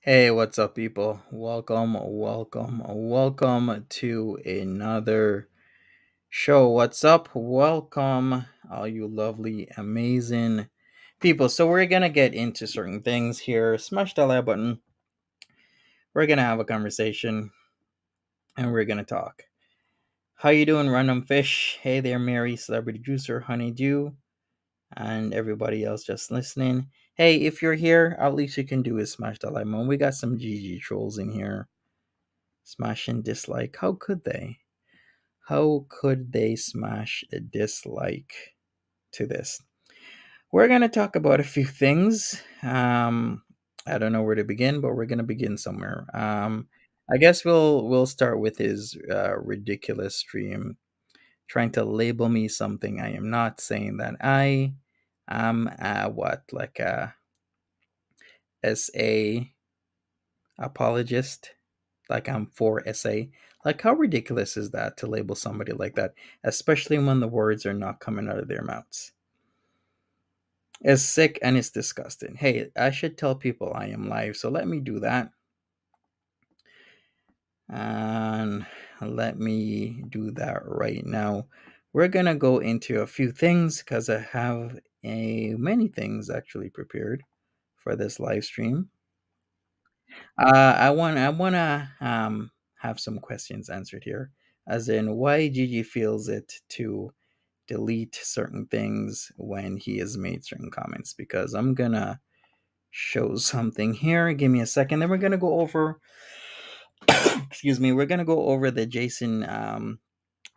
Hey, what's up, people? Welcome to another show. What's up? Welcome, all you lovely, amazing people. So, we're gonna get into certain things here. Smash the like button. We're gonna have a conversation and we're gonna talk. How you doing, Random Fish? Hey there, Mary, Celebrity Juicer, Honeydew, and everybody else just listening. Hey, if you're here, at least you can do is smash that like button. We got some GG trolls in here. Smash and dislike. How could they? How could they smash a dislike to this? We're going to talk about a few things. I don't know where to begin, but we're going to begin somewhere. I guess we'll start with his ridiculous stream trying to label me something I am not, saying that I am what, like a SA apologist, like I'm for SA. Like, how ridiculous is that to label somebody like that, especially when the words are not coming out of their mouths? It's sick and it's disgusting. Hey, I should tell people I am live, so let me do that. And let me do that right now. We're gonna go into a few things because I have many things actually prepared for this live stream. I wanna have some questions answered here, as in why Gigi feels it to delete certain things when he has made certain comments. Because I'm gonna show something here. Give me a second. Then we're gonna go over. Excuse me. We're gonna go over the Jason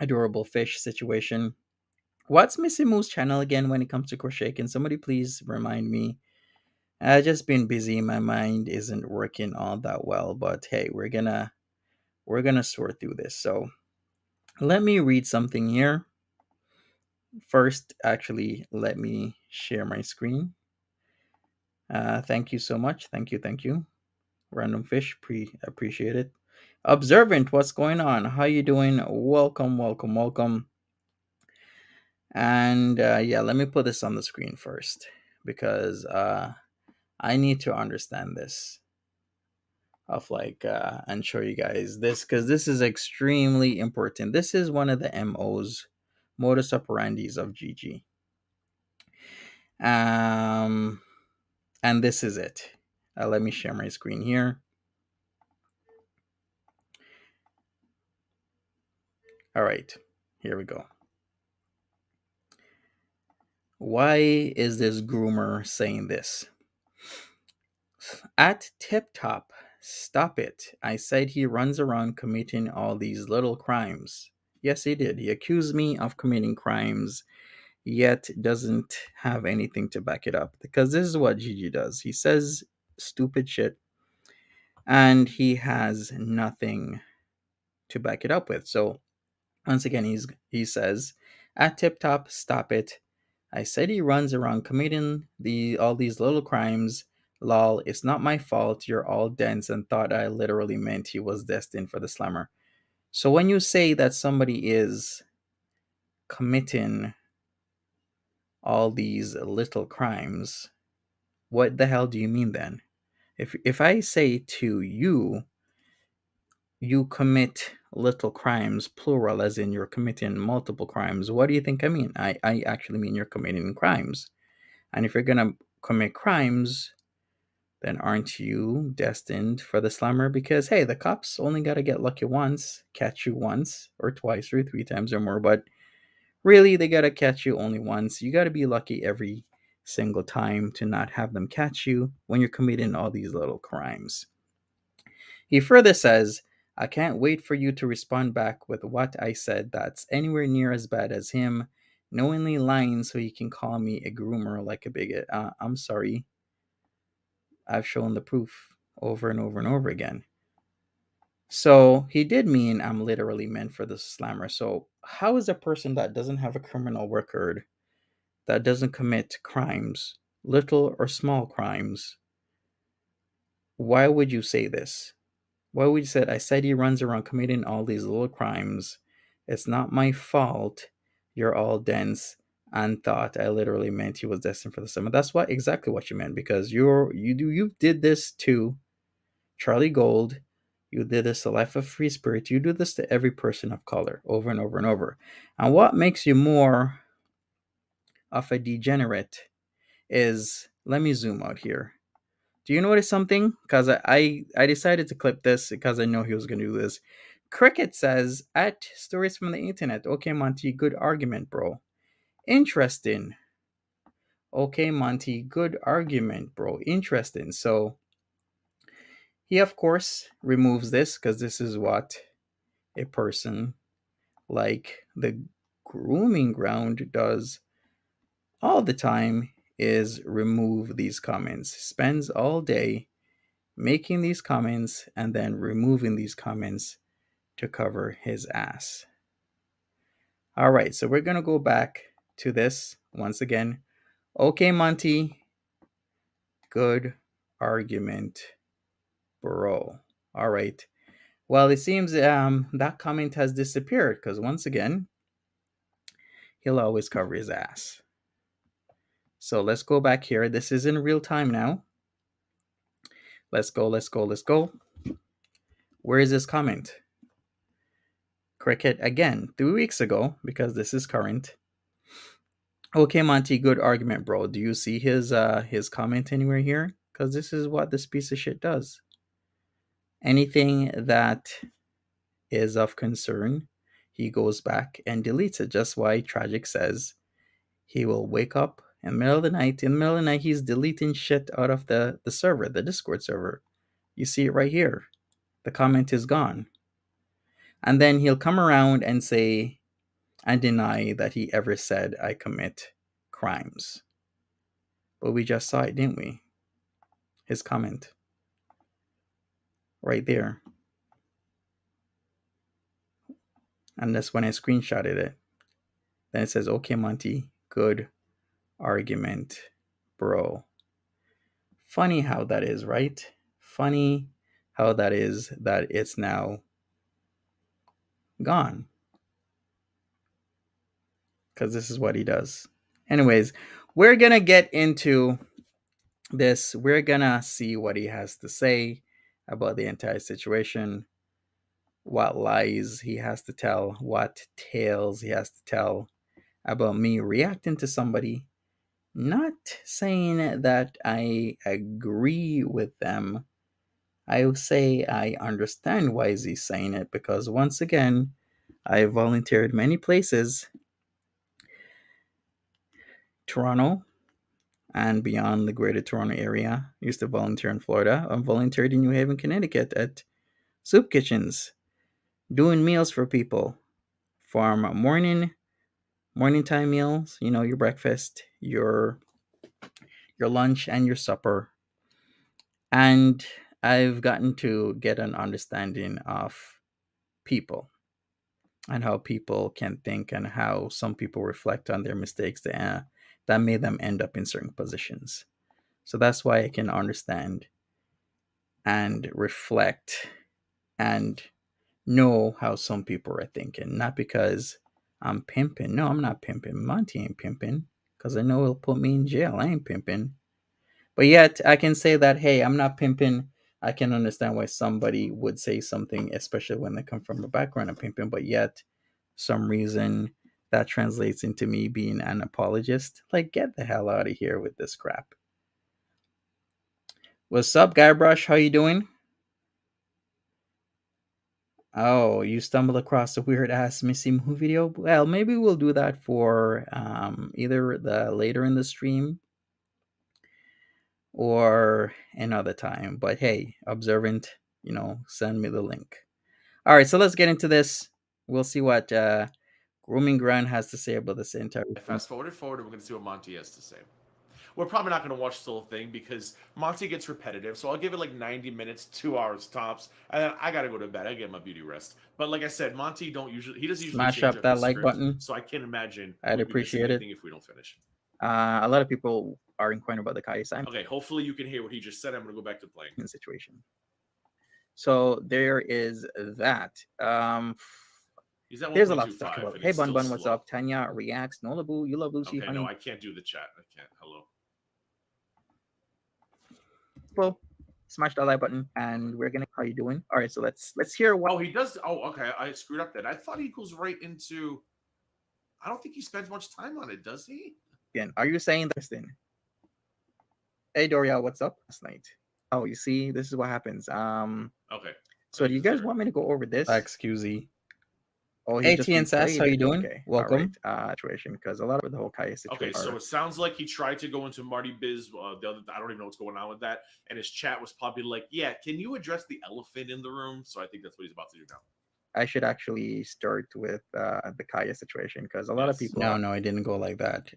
adorable fish situation. What's Missy Moo's channel again when it comes to crochet? Can somebody please remind me? I've just been busy. My mind isn't working all that well, but hey, we're gonna sort through this. So let me read something here. First, actually, let me share my screen. Thank you so much. Thank you. Random fish, appreciate it. Observant, what's going on? How you doing? Welcome. And yeah, let me put this on the screen first because I need to understand this of like and show you guys this because this is extremely important. This is one of the MOs, modus operandis of GG. Um, and this is it. Let me share my screen here. All right, here we go. Why is this groomer saying this? At Tip Top, stop it. I said he runs around committing all these little crimes. Yes, he did. He accused me of committing crimes, yet doesn't have anything to back it up. Because this is what Gigi does. He says stupid shit, and he has nothing to back it up with. So once again, he says, at Tip Top, stop it. I said he runs around committing all these little crimes. Lol, it's not my fault. You're all dense and thought I literally meant he was destined for the slammer. So when you say that somebody is committing all these little crimes, what the hell do you mean then? If I say to you, you commit little crimes, plural, as in you're committing multiple crimes, what do you think I mean? I actually mean you're committing crimes. And if you're going to commit crimes, then aren't you destined for the slammer? Because, hey, the cops only got to get lucky once, catch you once or twice or three times or more. But really, they got to catch you only once. You got to be lucky every single time to not have them catch you when you're committing all these little crimes. He further says, I can't wait for you to respond back with what I said that's anywhere near as bad as him, knowingly lying so you can call me a groomer like a bigot. I'm sorry. I've shown the proof over and over and over again. So he did mean I'm literally meant for the slammer. So how is a person that doesn't have a criminal record, that doesn't commit crimes, little or small crimes, why would you say this? Why would you say, I said he runs around committing all these little crimes. It's not my fault. You're all dense and thought I literally meant he was destined for the summer. That's what exactly what you meant because you did this to Charlie Gold. You did this to Life of Free Spirit. You do this to every person of color over and over and over. And what makes you more of a degenerate is, let me zoom out here. Do you notice something? Because I decided to clip this because I know he was going to do this. Cricket says, at stories from the internet. Okay, Monty, good argument, bro. Interesting. Okay, Monty, good argument, bro. Interesting. So he, of course, removes this because this is what a person like the Grooming Ground does all the time, is remove these comments. Spends all day making these comments and then removing these comments to cover his ass. All right, so we're going to go back to this once again. Okay, Monty, good argument, bro. All right. Well, it seems that comment has disappeared because once again, he'll always cover his ass. So let's go back here. This is in real time now. Let's go. Where is this comment? Cricket again, 3 weeks ago, because this is current. Okay, Monty, good argument, bro. Do you see his comment anywhere here? Because this is what this piece of shit does. Anything that is of concern, he goes back and deletes it. Just why Tragic says he will wake up in the middle of the night. In the middle of the night, he's deleting shit out of the server, the Discord server. You see it right here. The comment is gone. And then he'll come around and say, and deny that he ever said I commit crimes. But we just saw it, didn't we? His comment right there. And that's when I screenshotted it. Then it says, okay, Monty, good argument, bro. Funny how that is, right? Funny how that is that it's now gone. Because this is what he does. Anyways, we're going to get into this. We're going to see what he has to say about the entire situation, what lies he has to tell, what tales he has to tell about me reacting to somebody, not saying that I agree with them. I will say I understand why is he saying it, because once again, I volunteered many places, Toronto and beyond the greater Toronto area. I used to volunteer in Florida. I volunteered in New Haven, Connecticut at soup kitchens, doing meals for people from morning time meals, your breakfast, your lunch and your supper. And I've gotten to get an understanding of people and how people can think and how some people reflect on their mistakes that made them end up in certain positions. So that's why I can understand and reflect and know how some people are thinking. Not because I'm pimping. No, I'm not pimping. Monty ain't pimping because I know it'll put me in jail. I ain't pimping. But yet I can say that, hey, I'm not pimping. I can understand why somebody would say something, especially when they come from a background of pimping, but yet some reason that translates into me being an apologist. Like, get the hell out of here with this crap. What's up, Guybrush? How you doing? Oh, you stumbled across a weird ass Missy Moo video? Well, maybe we'll do that for either the later in the stream or another time. But hey, observant, send me the link. All right, so let's get into this. We'll see what Grooming Ground has to say about this entire thing. Fast forward, we're going to see what Monty has to say. We're probably not going to watch the whole thing because Monty gets repetitive. So I'll give it like 90 minutes, 2 hours tops, and then I got to go to bed. I get my beauty rest. But like I said, Monty he doesn't usually Smash change up up that his like script, button. so I can't imagine I'd we'd be missing appreciate it. anything if we don't finish. A lot of people are inquiring about the Kai Simon Okay, hopefully you can hear what he just said. I'm going to go back to playing. situation. So there is that. He's at There's a lot to talk 1.25 about. and Hey, he's Bun still Bun, what's slow. up? Tanya reacts. Nolabu, you love Lucy, Okay, honey. no, I can't do the chat. I can't. Hello. People, smash that like button, and we're gonna. How you doing? All right, so let's hear what. Oh, he does. Oh, okay. I screwed up then. I thought he goes right into. I don't think he spends much time on it, does he? Again, are you saying this thing? Hey, Doriel, what's up? Last night. Oh, you see, this is what happens. Okay. So do you guys want me to go over this? Excuse. Oh, he just ATNSS, how you doing? Okay. Welcome. All right. Situation, because a lot of the whole Kaya situation. Okay, so it sounds like he tried to go into Marty Biz. I don't even know what's going on with that. And his chat was probably like, "Yeah, can you address the elephant in the room?" So I think that's what he's about to do now. I should actually start with the Kaya situation because a lot of people. No, I didn't go like that.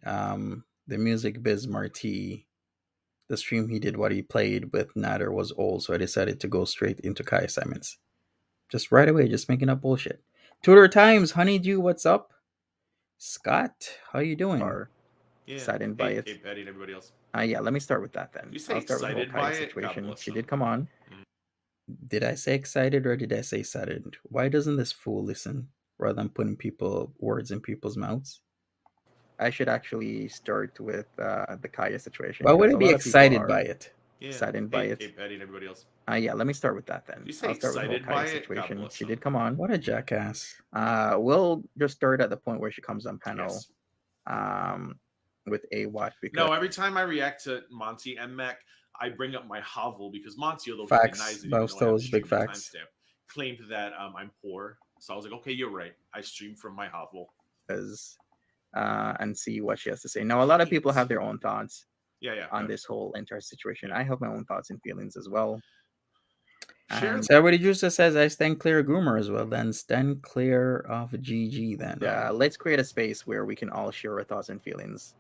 The music biz Marty, the stream he did, what he played with Nader was old, so I decided to go straight into Kaya Simons. Just right away, just making up bullshit. Tudor Times, Honeydew, what's up? Scott, how you doing? Yeah. Saddened by it. Hey, Patty and everybody else. Yeah, let me start with that then. You say I'll start with the whole excited Kaya by it? God situation. bless She him. did come on. Did I say excited or did I say saddened? Why doesn't this fool listen rather than putting words in people's mouths? I should actually start with the Kaya situation. Why would I I be excited by it? Yeah. Saddened by it. Hey, Patty and everybody else. Yeah, let me start with that then. You say I'll start with the whole excited Kaya by it? God situation. bless She him. did come on. What a jackass. We'll just start at the point where she comes on panel. Yes. With a what? Because No, every time I react to Monty and Mac, I bring up my hovel because Monty, although he facts. denies it, even Those though I have the those big stream facts. timestamp, claimed that I'm poor. So I was like, okay, you're right. I stream from my hovel. And see what she has to say. Now, a lot of people have their own thoughts Yeah, on this whole entire situation. Yeah. I have my own thoughts and feelings as well. Share And Celebrity Juicer says, I stand clear of groomer as well. Then stand clear of GG then. Let's create a space where we can all share our thoughts and feelings.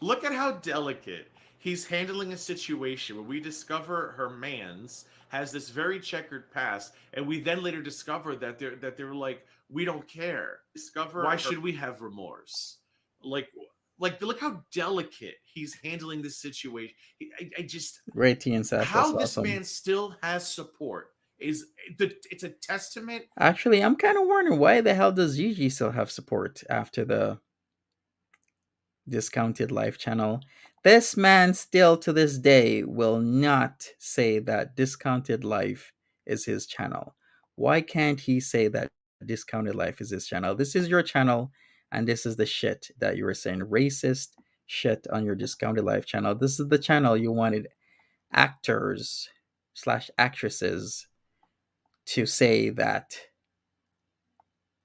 Look at how delicate he's handling a situation where we discover her man's has this very checkered past, and we then later discover that they're like, we don't care. Discover why should we have remorse? Like look how delicate he's handling this situation. I just Great T and Sass, how that's this awesome. man still has support is it's a testament. Actually, I'm kind of wondering why the hell does Gigi still have support after the Discounted Life channel? This man still to this day will not say that Discounted Life is his channel. Why can't he say that Discounted Life is his channel? This is your channel, and this is the shit that you were saying. Racist shit on your Discounted Life channel. This is the channel you wanted actors slash actresses to say that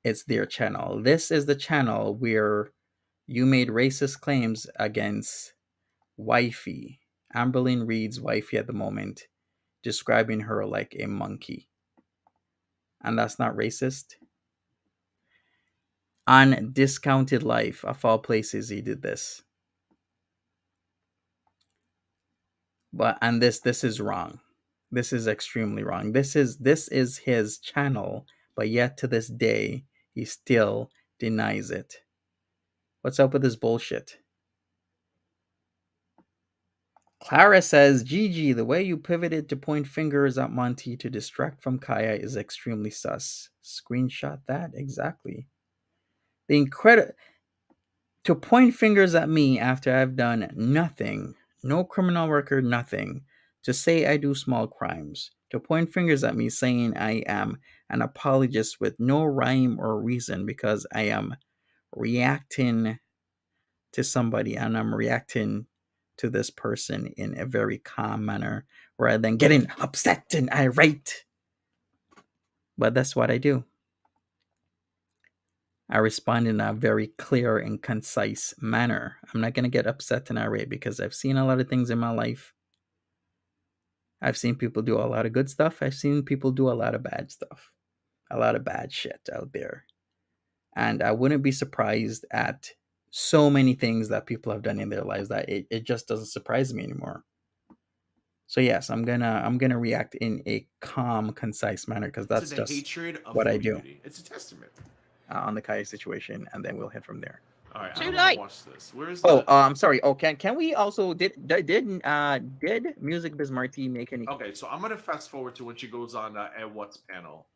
it's their channel. This is the channel where you made racist claims against wifey, Amberlyn Reed's wifey at the moment, describing her like a monkey. And that's not racist. On Discounted Life, of all places, he did this. But and this is wrong. This is extremely wrong. This is his channel, but yet to this day he still denies it. What's up with this bullshit? Clara says, Gigi, the way you pivoted to point fingers at Monty to distract from Kaya is extremely sus. Screenshot that, exactly. The incredible to point fingers at me after I've done nothing, no criminal record, nothing, to say I do small crimes, to point fingers at me saying I am an apologist with no rhyme or reason because I am reacting to somebody and I'm reacting to this person in a very calm manner rather than getting upset and irate. But that's what I do. I respond in a very clear and concise manner. I'm not going to get upset and irate because I've seen a lot of things in my life. I've seen people do a lot of good stuff. I've seen people do a lot of bad stuff, a lot of bad shit out there. And I wouldn't be surprised at so many things that people have done in their lives that it just doesn't surprise me anymore. So yes, I'm gonna react in a calm, concise manner because To that's the just hatred of what I do community. It's a testament. on the Kaya situation, and then we'll head from there. All right, I Too don't want to late. watch this. Where's Oh, the? I'm sorry. Oh, can we also did Music Biz Marty make any? Okay, so I'm gonna fast forward to when she goes on at what's panel.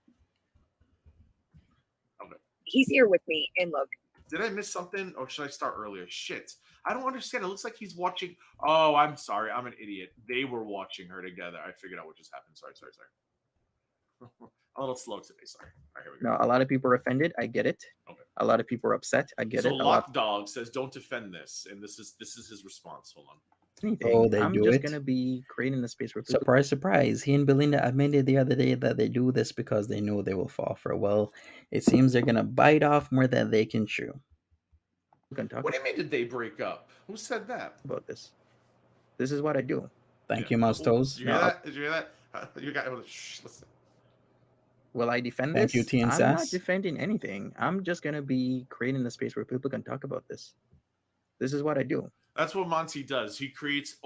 Okay. He's here with me, and look, Did I miss something, or should I start earlier? Shit, I don't understand. It looks like he's watching. Oh, I'm sorry. I'm an idiot. They were watching her together. I figured out what just happened. Sorry. A little slow today. Sorry. All right, here we go. No, a lot of people are offended. I get it. Okay. A lot of people are upset. I get So it. A lot. Lock Dog says, "Don't defend this," and this is his response. Hold on. Anything. Oh, they I'm do just it? gonna be creating the space where people. Surprise, surprise. He and Belinda admitted the other day that they do this because they know they will fall for it. Well, it seems they're gonna bite off more than they can chew. We can talk What do you mean? Did they break up? Who said that? about this. This is what I do. Thank Yeah. you, Mouse Oh, Toes. did you hear No, that? Did you hear that? You got. Shh, listen. will I defend Thank you, this? T and I'm not Sass. defending anything. I'm just gonna be creating the space where people can talk about this. This is what I do. That's what Monty does. He creates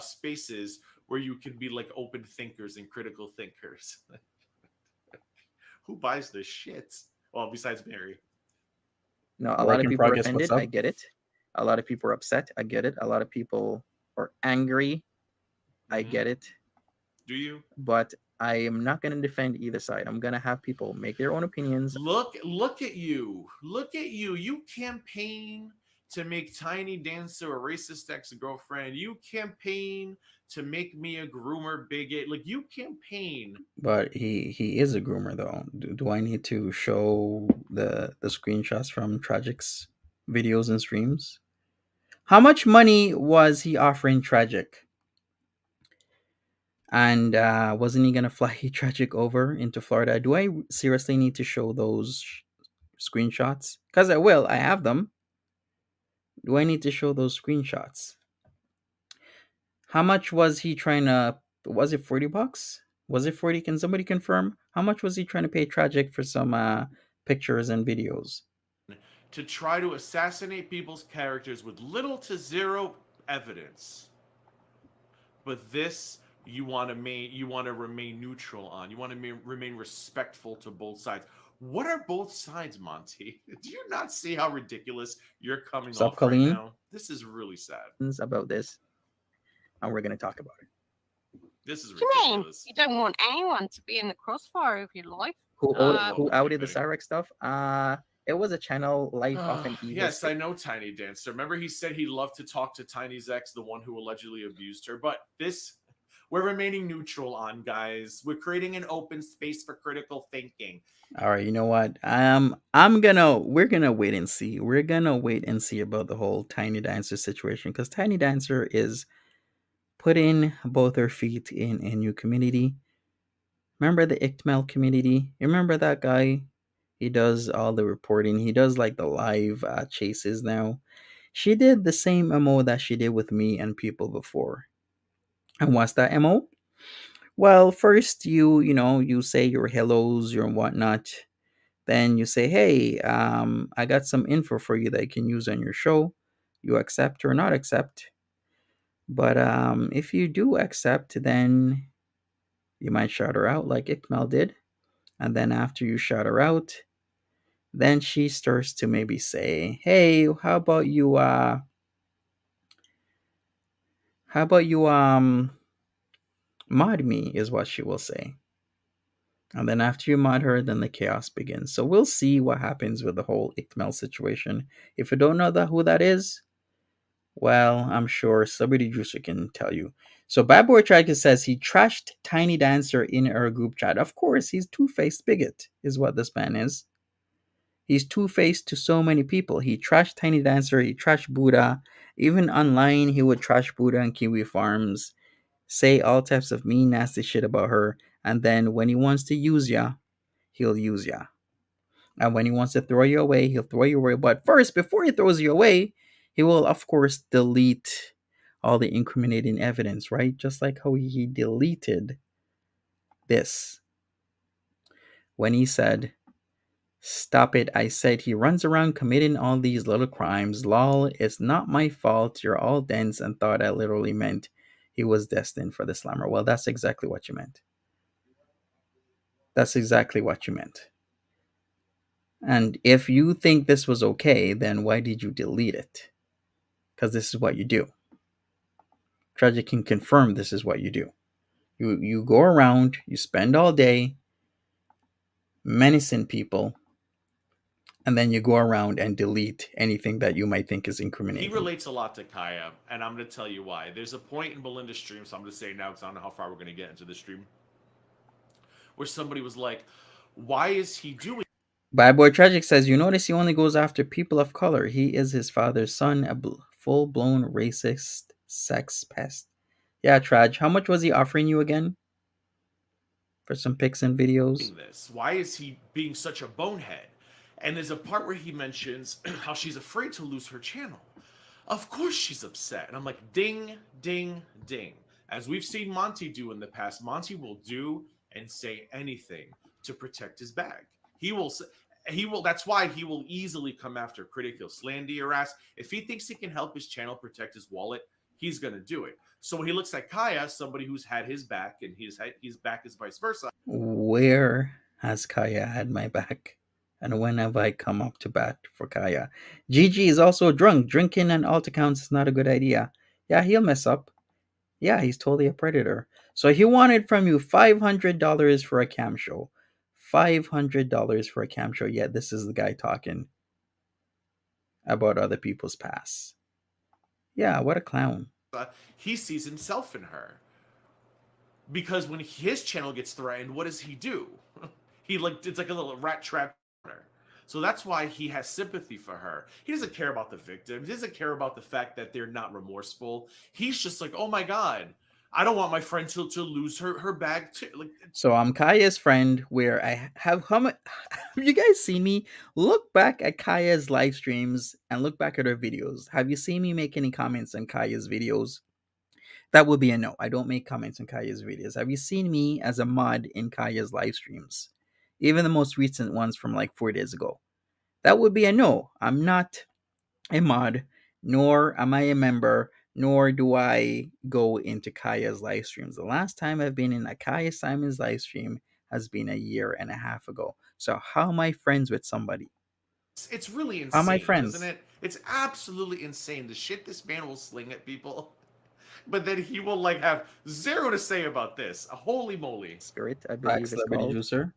spaces where you can be like open thinkers and critical thinkers. Who buys this shit? Well, besides Mary. No, a Work lot of in people are progress, what's offended. I up? get it. A lot of people are upset. I get it. A lot of people are angry. I Mhm. get it. Do you? But I am not going to defend either side. I'm going to have people make their own opinions. Look at you. Look at you. You campaign to make Tiny Dancer a racist ex-girlfriend. You campaign to make me a groomer bigot. Like you campaign. But he is a groomer though. Do I need to show the screenshots from Tragic's videos and streams? How much money was he offering Tragic? And wasn't he gonna fly Tragic over into Florida? Do I seriously need to show those screenshots? Because I will. I have them. Do I need to show those screenshots? How much was he trying to? Was it $40? Was it 40? Can somebody confirm? How much was he trying to pay Tragic for some pictures and videos? To try to assassinate people's characters with little to zero evidence. But this you want to remain neutral on. You want to remain respectful to both sides. What are both sides, Monty? Do you not see how ridiculous you're coming Sup, off right Colleen? now? This is really sad. About this, and we're going to talk about it. This is What do you mean? ridiculous. You don't want anyone to be in the crossfire of your life? Who Uh, who Whoa, outed the keeping. Sarek stuff? It was a channel Life of an Evil Yes, I State. know Tiny Dancer. Remember, he said he'd love to talk to Tiny's ex, the one who allegedly abused her. But this, we're remaining neutral on, guys. We're creating an open space for critical thinking. All right, you know what? We're gonna wait and see. We're gonna wait and see about the whole Tiny Dancer situation because Tiny Dancer is putting both her feet in a new community. Remember the ICTML community? You remember that guy? He does all the reporting. He does like the live chases now. She did the same MO that she did with me and people before. And what's that MO? Well, first you say your hellos, your whatnot. Then you say, hey, I got some info for you that you can use on your show. You accept or not accept. But if you do accept, then you might shout her out like Ikmal did. And then after you shout her out, then she starts to maybe say, hey, how about you mod me, is what she will say. And then after you mod her, then the chaos begins. So we'll see what happens with the whole Ikmal situation. If you don't know who that is, well, I'm sure somebody Juicer can tell you. So Bad Boy Tracker says he trashed Tiny Dancer in our group chat. Of course, he's two-faced bigot, is what this man is. He's two-faced to so many people. He trashed Tiny Dancer, he trashed Buddha. Even online, he would trash Buddha and Kiwi Farms, say all types of mean, nasty shit about her, and then when he wants to use ya, he'll use ya. And when he wants to throw you away, he'll throw you away. But first, before he throws you away, he will, of course, delete all the incriminating evidence, right? Just like how he deleted this when he said, stop it, I said he runs around committing all these little crimes. Lol, it's not my fault. You're all dense and thought I literally meant he was destined for the slammer. Well, that's exactly what you meant. That's exactly what you meant. And if you think this was okay, then why did you delete it? Because this is what you do. Tragic can confirm this is what you do. You go around, you spend all day menacing people, and then you go around and delete anything that you might think is He incriminating. relates a lot to Kaya, and I'm going to tell you why. There's a point in Belinda's stream, so I'm going to say it now because I don't know how far we're going to get into the stream, where somebody was like, why is he doing Bad Boy Tragic says, you notice he only goes after people of color. He is his father's son, a full blown racist sex pest. Yeah, Traj, how much was he offering you again? For some pics and videos? this? Why is he being such a bonehead? And there's a part where he mentions how she's afraid to lose her channel. Of course she's upset. And I'm like, ding, ding, ding. As we've seen Monty do in the past, Monty will do and say anything to protect his bag. He will that's why he will easily come after critic. He'll slander your ass. If he thinks he can help his channel protect his wallet, he's gonna do it. So when he looks at Kaya, somebody who's had his back, and his back is vice versa. Where has Kaya had my back? And when have I come up to bat for Kaya? Gigi is also drunk. Drinking on alt accounts is not a good idea. Yeah, he'll mess up. Yeah, he's totally a predator. So he wanted from you $500 for a cam show. $500 for a cam show. Yeah, this is the guy talking about other people's past. Yeah, what a clown. He sees himself in her. Because when his channel gets threatened, what does he do? It's like a little rat trap. So that's why he has sympathy for her. He doesn't care about the victim. He doesn't care about the fact that they're not remorseful. He's just like, oh my god, I don't want my friend to lose her bag too. Like, so I'm Kaya's friend. Where I have how much? Have you guys seen me? Look back at Kaya's live streams and look back at her videos. Have you seen me make any comments on Kaya's videos? That would be a no. I don't make comments on Kaya's videos. Have you seen me as a mod in Kaya's live streams? Even the most recent ones from like 4 days ago. That would be a no. I'm not a mod, nor am I a member, nor do I go into Kaya's live streams. The last time I've been in a Kaya Simon's live stream has been a year and a half ago. So how am I friends with somebody? It's really How am I insane, isn't friends? it? It's absolutely insane the shit this man will sling at people, but then he will like have zero to say about this. Holy moly! Spirit, I Black believe it's Celebrity called. Juicer.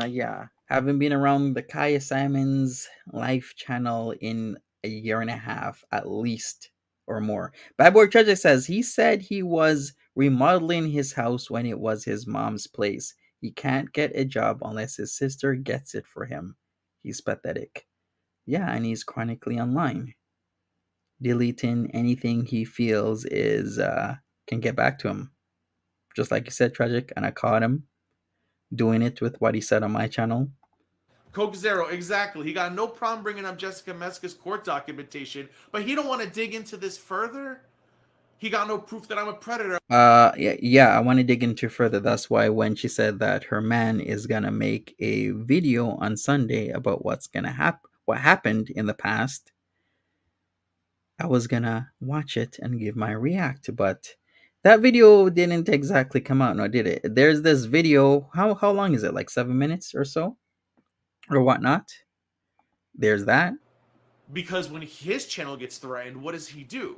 Yeah. Haven't been around the Kaya Simon's life channel in a year and a half, at least, or more. Bad Boy Treasure says he said he was remodeling his house when it was his mom's place. He can't get a job unless his sister gets it for him. He's pathetic. Yeah, and he's chronically online, deleting anything he feels is can get back to him. Just like you said, tragic, and I caught him doing it with what he said on my channel. Coke Zero, exactly. He got no problem bringing up Jessica Meska's court documentation, but he don't want to dig into this further. He got no proof that I'm a predator. Yeah, I want to dig into further. That's why when she said that her man is gonna make a video on Sunday about what's gonna happen, what happened in the past, I was gonna watch it and give my react, but that video didn't exactly come out, no, did it? There's this video. How long is it? Like 7 minutes or so, or whatnot. There's that. Because when his channel gets threatened, what does he do?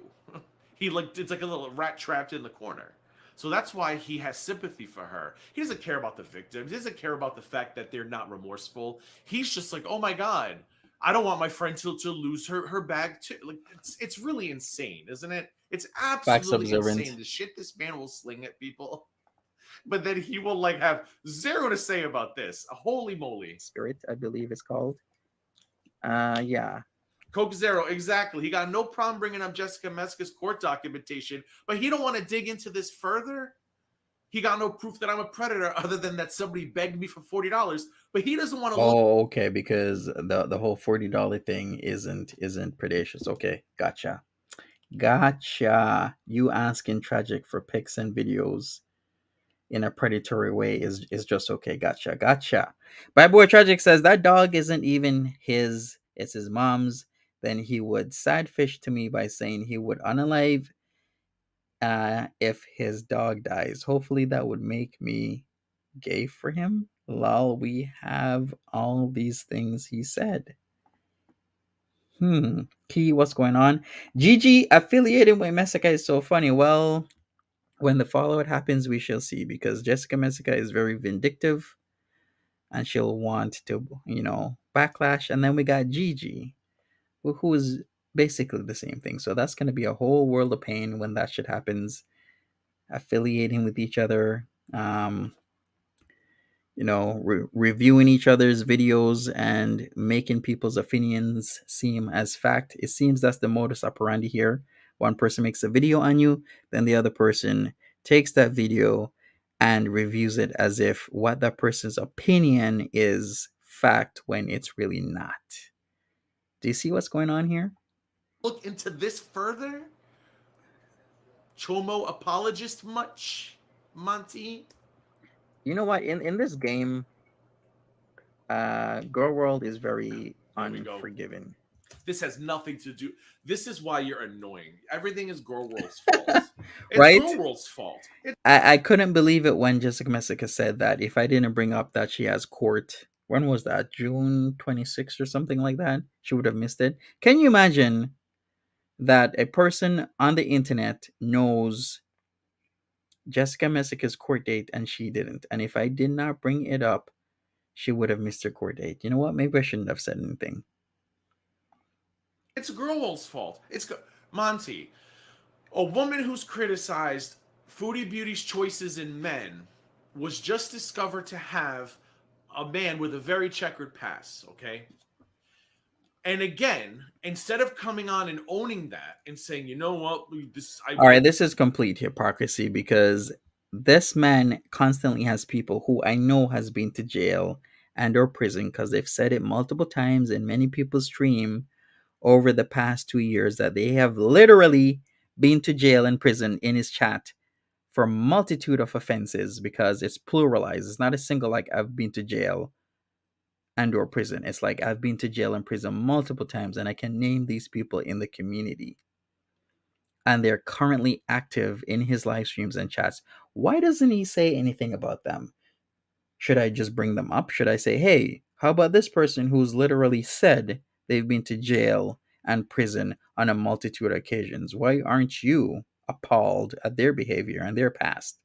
He like it's like a little rat trapped in the corner. So that's why he has sympathy for her. He doesn't care about the victims. He doesn't care about the fact that they're not remorseful. He's just like, oh my god, I don't want my friend to lose her bag too. Like it's really insane, isn't it? It's Facts absolutely observant. insane the shit this man will sling at people. But then he will like have zero to say about this. Holy moly. Spirit, I believe it's called. Yeah. Coke Zero, exactly. He got no problem bringing up Jessica Meska's court documentation, but he don't want to dig into this further. He got no proof that I'm a predator other than that somebody begged me for $40, but he doesn't want to look. Oh, okay, because the whole $40 thing isn't predacious. Okay, gotcha. Gotcha. You asking tragic for pics and videos in a predatory way is just okay. Gotcha. Gotcha. Bad Boy Tragic says that dog isn't even his, it's his mom's. Then he would side fish to me by saying he would unalive if his dog dies. Hopefully that would make me gay for him. Lol, we have all these things he said. Key, what's going on? Gigi affiliated with Messica is so funny. Well, when the fallout happens, we shall see because Jessica Messica is very vindictive and she'll want to, backlash. And then we got Gigi, who is basically the same thing. So that's going to be a whole world of pain when that shit happens. Affiliating with each other, reviewing each other's videos and making people's opinions seem as fact. It seems that's the modus operandi here. One person makes a video on you, then the other person takes that video and reviews it as if what that person's opinion is fact when it's really not. Do you see what's going on here? Look into this further. Chomo apologist much, Monty? You know what? In this game, Girl World is very There we go. unforgiving. This has nothing to do. This is why you're annoying. Everything is Girl World's fault. It's Right? Girl World's fault. I couldn't believe it when Jessica Messica said that if I didn't bring up that she has court, when was that? June 26th or something like that? She would have missed it. Can you imagine that a person on the internet knows Jessica Messica's court date and she didn't? And if I did not bring it up, she would have missed her court date. You know what? Maybe I shouldn't have said anything. It's Girl World's fault. Monty, a woman who's criticized Foodie Beauty's choices in men was just discovered to have a man with a very checkered past, okay? And again, instead of coming on and owning that and saying, you know what, All right, this is complete hypocrisy because this man constantly has people who I know has been to jail and or prison because they've said it multiple times in many people's stream over the past 2 years that they have literally been to jail and prison in his chat for a multitude of offenses because it's pluralized. It's not a single like I've been to jail and or prison. It's like I've been to jail and prison multiple times and I can name these people in the community. And they're currently active in his live streams and chats. Why doesn't he say anything about them? Should I just bring them up? Should I say, hey, how about this person who's literally said they've been to jail and prison on a multitude of occasions? Why aren't you appalled at their behavior and their past?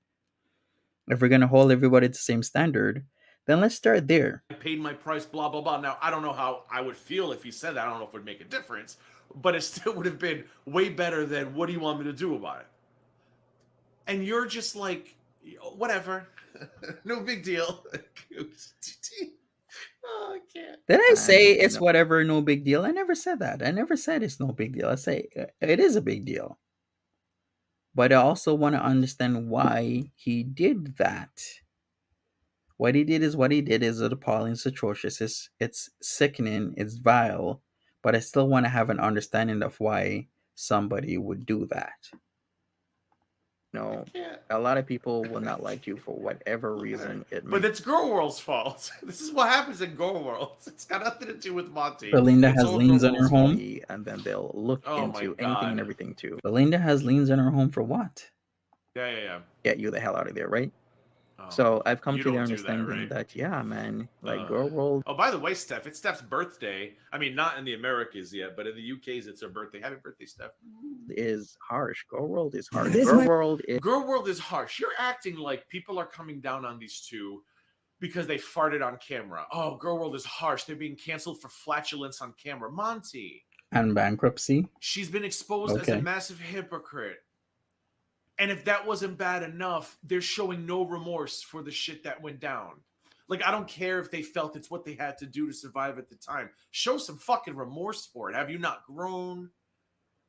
If we're going to hold everybody to the same standard, then let's start there. I paid my price, blah, blah, blah. Now, I don't know how I would feel if he said that. I don't know if it would make a difference, but it still would have been way better than what do you want me to do about it? And you're just like, whatever. No big deal. Oh, I can't. Did I say it's whatever, no big deal? I never said that. I never said it's no big deal. I say it is a big deal. But I also want to understand why he did that. What he did is appalling, it's atrocious, it's sickening, it's vile. But I still want to have an understanding of why somebody would do that. No, a lot of people will not like you for whatever reason it may. But it's Girl World's fault. This is what happens in Girl World. It's got nothing to do with Monty. Belinda It's has all liens Girl on her World's home, fault. and then they'll look Oh into my anything and God. everything too. Belinda has liens on her home for what? Yeah. Get you the hell out of there, right? Oh, So I've come you to the don't do that, understanding right? that, yeah, man, like Girl World Oh, by the way, Steph, it's Steph's birthday. I mean, not in the Americas yet, but in the UK's, it's her birthday. Happy birthday, Steph. is harsh. Girl World is harsh. This Girl might- World is Girl World is harsh. You're acting like people are coming down on these two because they farted on camera. Oh, Girl World is harsh. They're being canceled for flatulence on camera. Monty, and bankruptcy. she's been exposed as a massive hypocrite. And if that wasn't bad enough, they're showing no remorse for the shit that went down. Like, I don't care if they felt it's what they had to do to survive at the time. Show some fucking remorse for it. Have you not grown?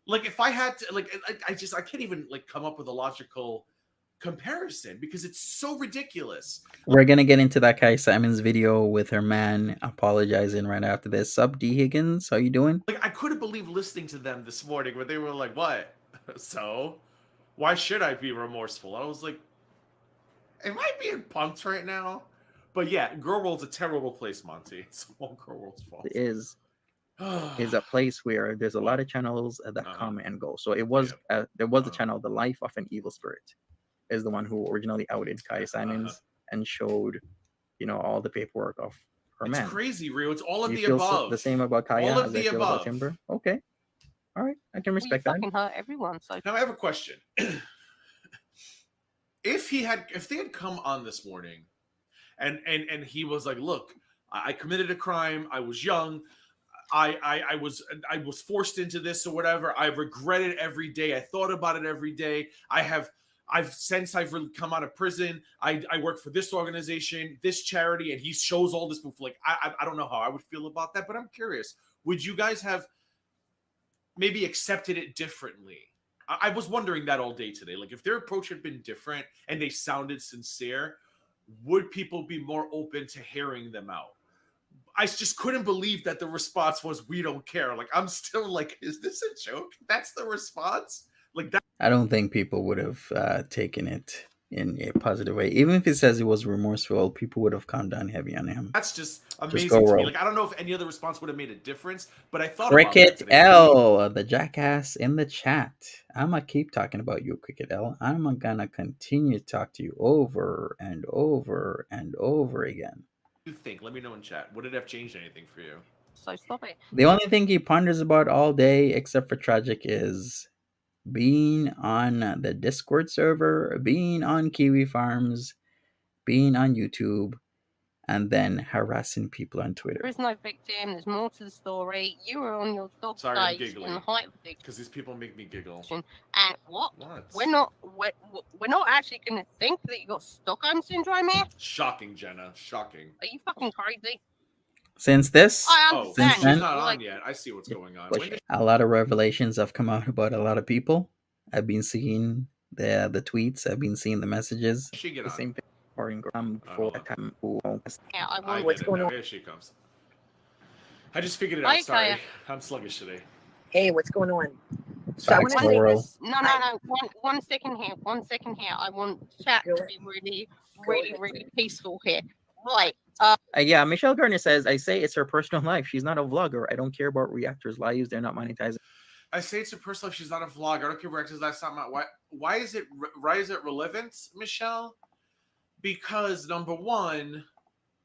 Like, if I had to, like, I can't even, like, come up with a logical comparison because it's so ridiculous. We're gonna get into that Kai Simon's video with her man apologizing right after this. Sup, D Higgins? How you doing? Like, I couldn't believe listening to them this morning where they were like, what? So? Why should I be remorseful? I was like, am I being punked right now? But yeah, Girl World's a terrible place, Monty. It's all Girl World's fault. It is a place where there's a lot of channels that come and go. So it was there was the channel The Life of an Evil Spirit, is the one who originally outed Kai Simons and showed, you know, all the paperwork of her man. It's crazy, Rio. It's all of you the feel above. the same about Kaya all of as the I feel above. about Timber? Okay. All right. I can respect that. Fucking hurt everyone. So Now I have a question. If they had come on this morning and he was like, look, I committed a crime, I was young, I was forced into this or whatever, I regret it every day, I thought about it every day, I've since I've come out of prison, I work for this organization, this charity, and he shows all this before. Like, I don't know how I would feel about that, but I'm curious, would you guys have maybe accepted it differently? I was wondering that all day today. Like, if their approach had been different and they sounded sincere, would people be more open to hearing them out? I just couldn't believe that the response was, we don't care. Like, I'm still like, is this a joke? That's the response? Like that. I don't think people would have taken it in a positive way. Even if it says he was remorseful, people would have come down heavy on him. That's just amazing go to me. World. Like, I don't know if any other response would have made a difference, but I thought Cricket about that today. L, the jackass in the chat. I'm going to keep talking about you, Cricket L. I'm going to continue to talk to you over and over and over again. What do you think? Let me know in chat. Would it have changed anything for you? so stop it. The only thing he ponders about all day, except for tragic, is being on the Discord server, being on Kiwi Farms, being on YouTube, and then harassing people on Twitter. There is no victim. There's more to the story. You were on your dog Sorry, I'm days in giggling. the height of addiction. Because these people make me giggle. And what? What? We're not actually going to think that you got Stockholm syndrome here. Shocking, Jenna. Shocking. Are you fucking crazy? Since this, I Oh, understand. she's then- not on Like, yet. I see what's going on. When did a lot of revelations have come out about a lot of people. I've been seeing the tweets. I've been seeing the messages. she get The on? same thing. For hold a on. time yeah, I I want. What's get it going now. on? Here she comes. I just figured it Hi, out. Sorry. Kaya. I'm sluggish today. Hey, what's going on? Facts, Someone oral. No. One second here. 1 second here. I want chat to be really peaceful here. Right. Yeah, Michelle Gardner says, I say it's her personal life. She's not a vlogger. I don't care about reactors' lives. They're not monetizing. I say it's a personal life. She's not a vlog. I don't care if that's not my why is it relevant, Michelle? Because number one,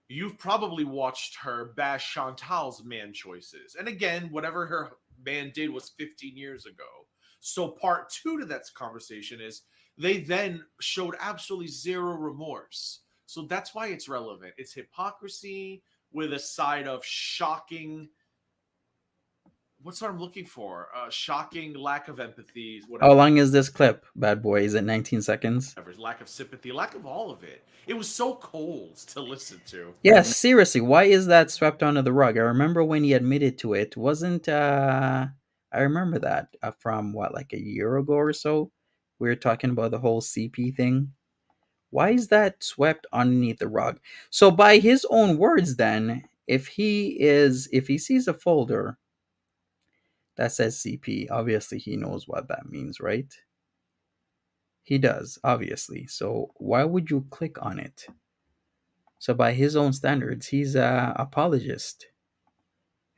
you've probably watched her bash Chantal's man choices. And again, whatever her man did was 15 years ago. So part two to that conversation is they then showed absolutely zero remorse. So that's why it's relevant. It's hypocrisy with a side of shocking. What's what I'm looking for? Shocking lack of empathy. Whatever. How long is this clip, bad boy? Is it 19 seconds? Lack of sympathy, lack of all of it. It was so cold to listen to. Yes, seriously. Why is that swept under the rug? I remember when he admitted to it. Wasn't I remember that from what, like a year ago or so? We were talking about the whole CP thing. Why is that swept underneath the rug? So by his own words then, if he sees a folder that says CP, obviously he knows what that means, right? He does, obviously. So why would you click on it? So by his own standards, he's a apologist.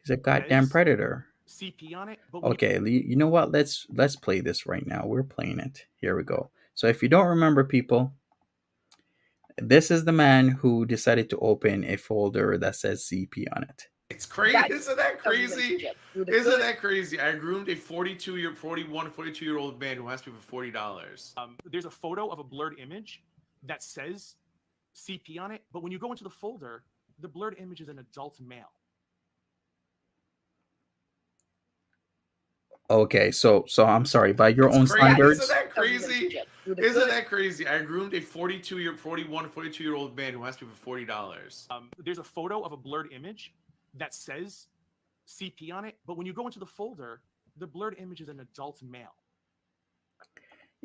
He's a goddamn predator. CP on it. Okay, you know what? Let's play this right now. We're playing it. Here we go. So if you don't remember, people, this is the man who decided to open a folder that says CP on it. It's crazy. Isn't that crazy? Isn't that crazy? I groomed a 42-year-old man who asked me for $40. There's a photo of a blurred image that says CP on it, but when you go into the folder, the blurred image is an adult male. Okay, so I'm sorry. By your own standards, isn't that crazy? Isn't that crazy? I groomed a 42-year-old man who asked me for $40. There's a photo of a blurred image that says CP on it, but when you go into the folder, the blurred image is an adult male.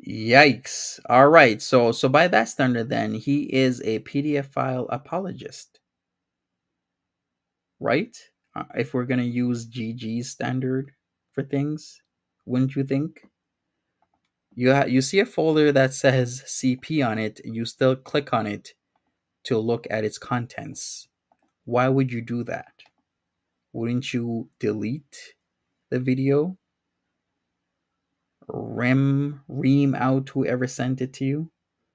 Yikes! All right, so by that standard, then he is a PDF file apologist, right? If we're gonna use GG's standard for things, wouldn't you think? You see a folder that says CP on it, you still click on it to look at its contents. Why would you do that? Wouldn't you delete the video? Ream out whoever sent it to you?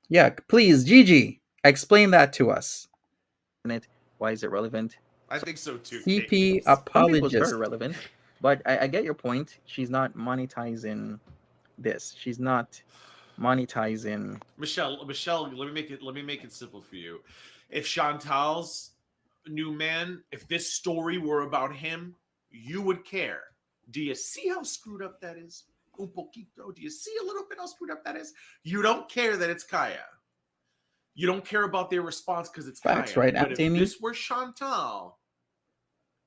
Yeah, please, Gigi, explain that to us. Why is it relevant? I think so too. CP Kate. apologist. Very relevant, but I get your point. She's not monetizing this. She's not monetizing. Michelle, let me make it simple for you. If Chantal's new man, if this story were about him, you would care. Do you see how screwed up that is? Un poquito. Do you see a little bit how screwed up that is? You don't care that it's Kaya. You don't care about their response because it's Facts, Kaya. right, But if Amy? this were Chantal,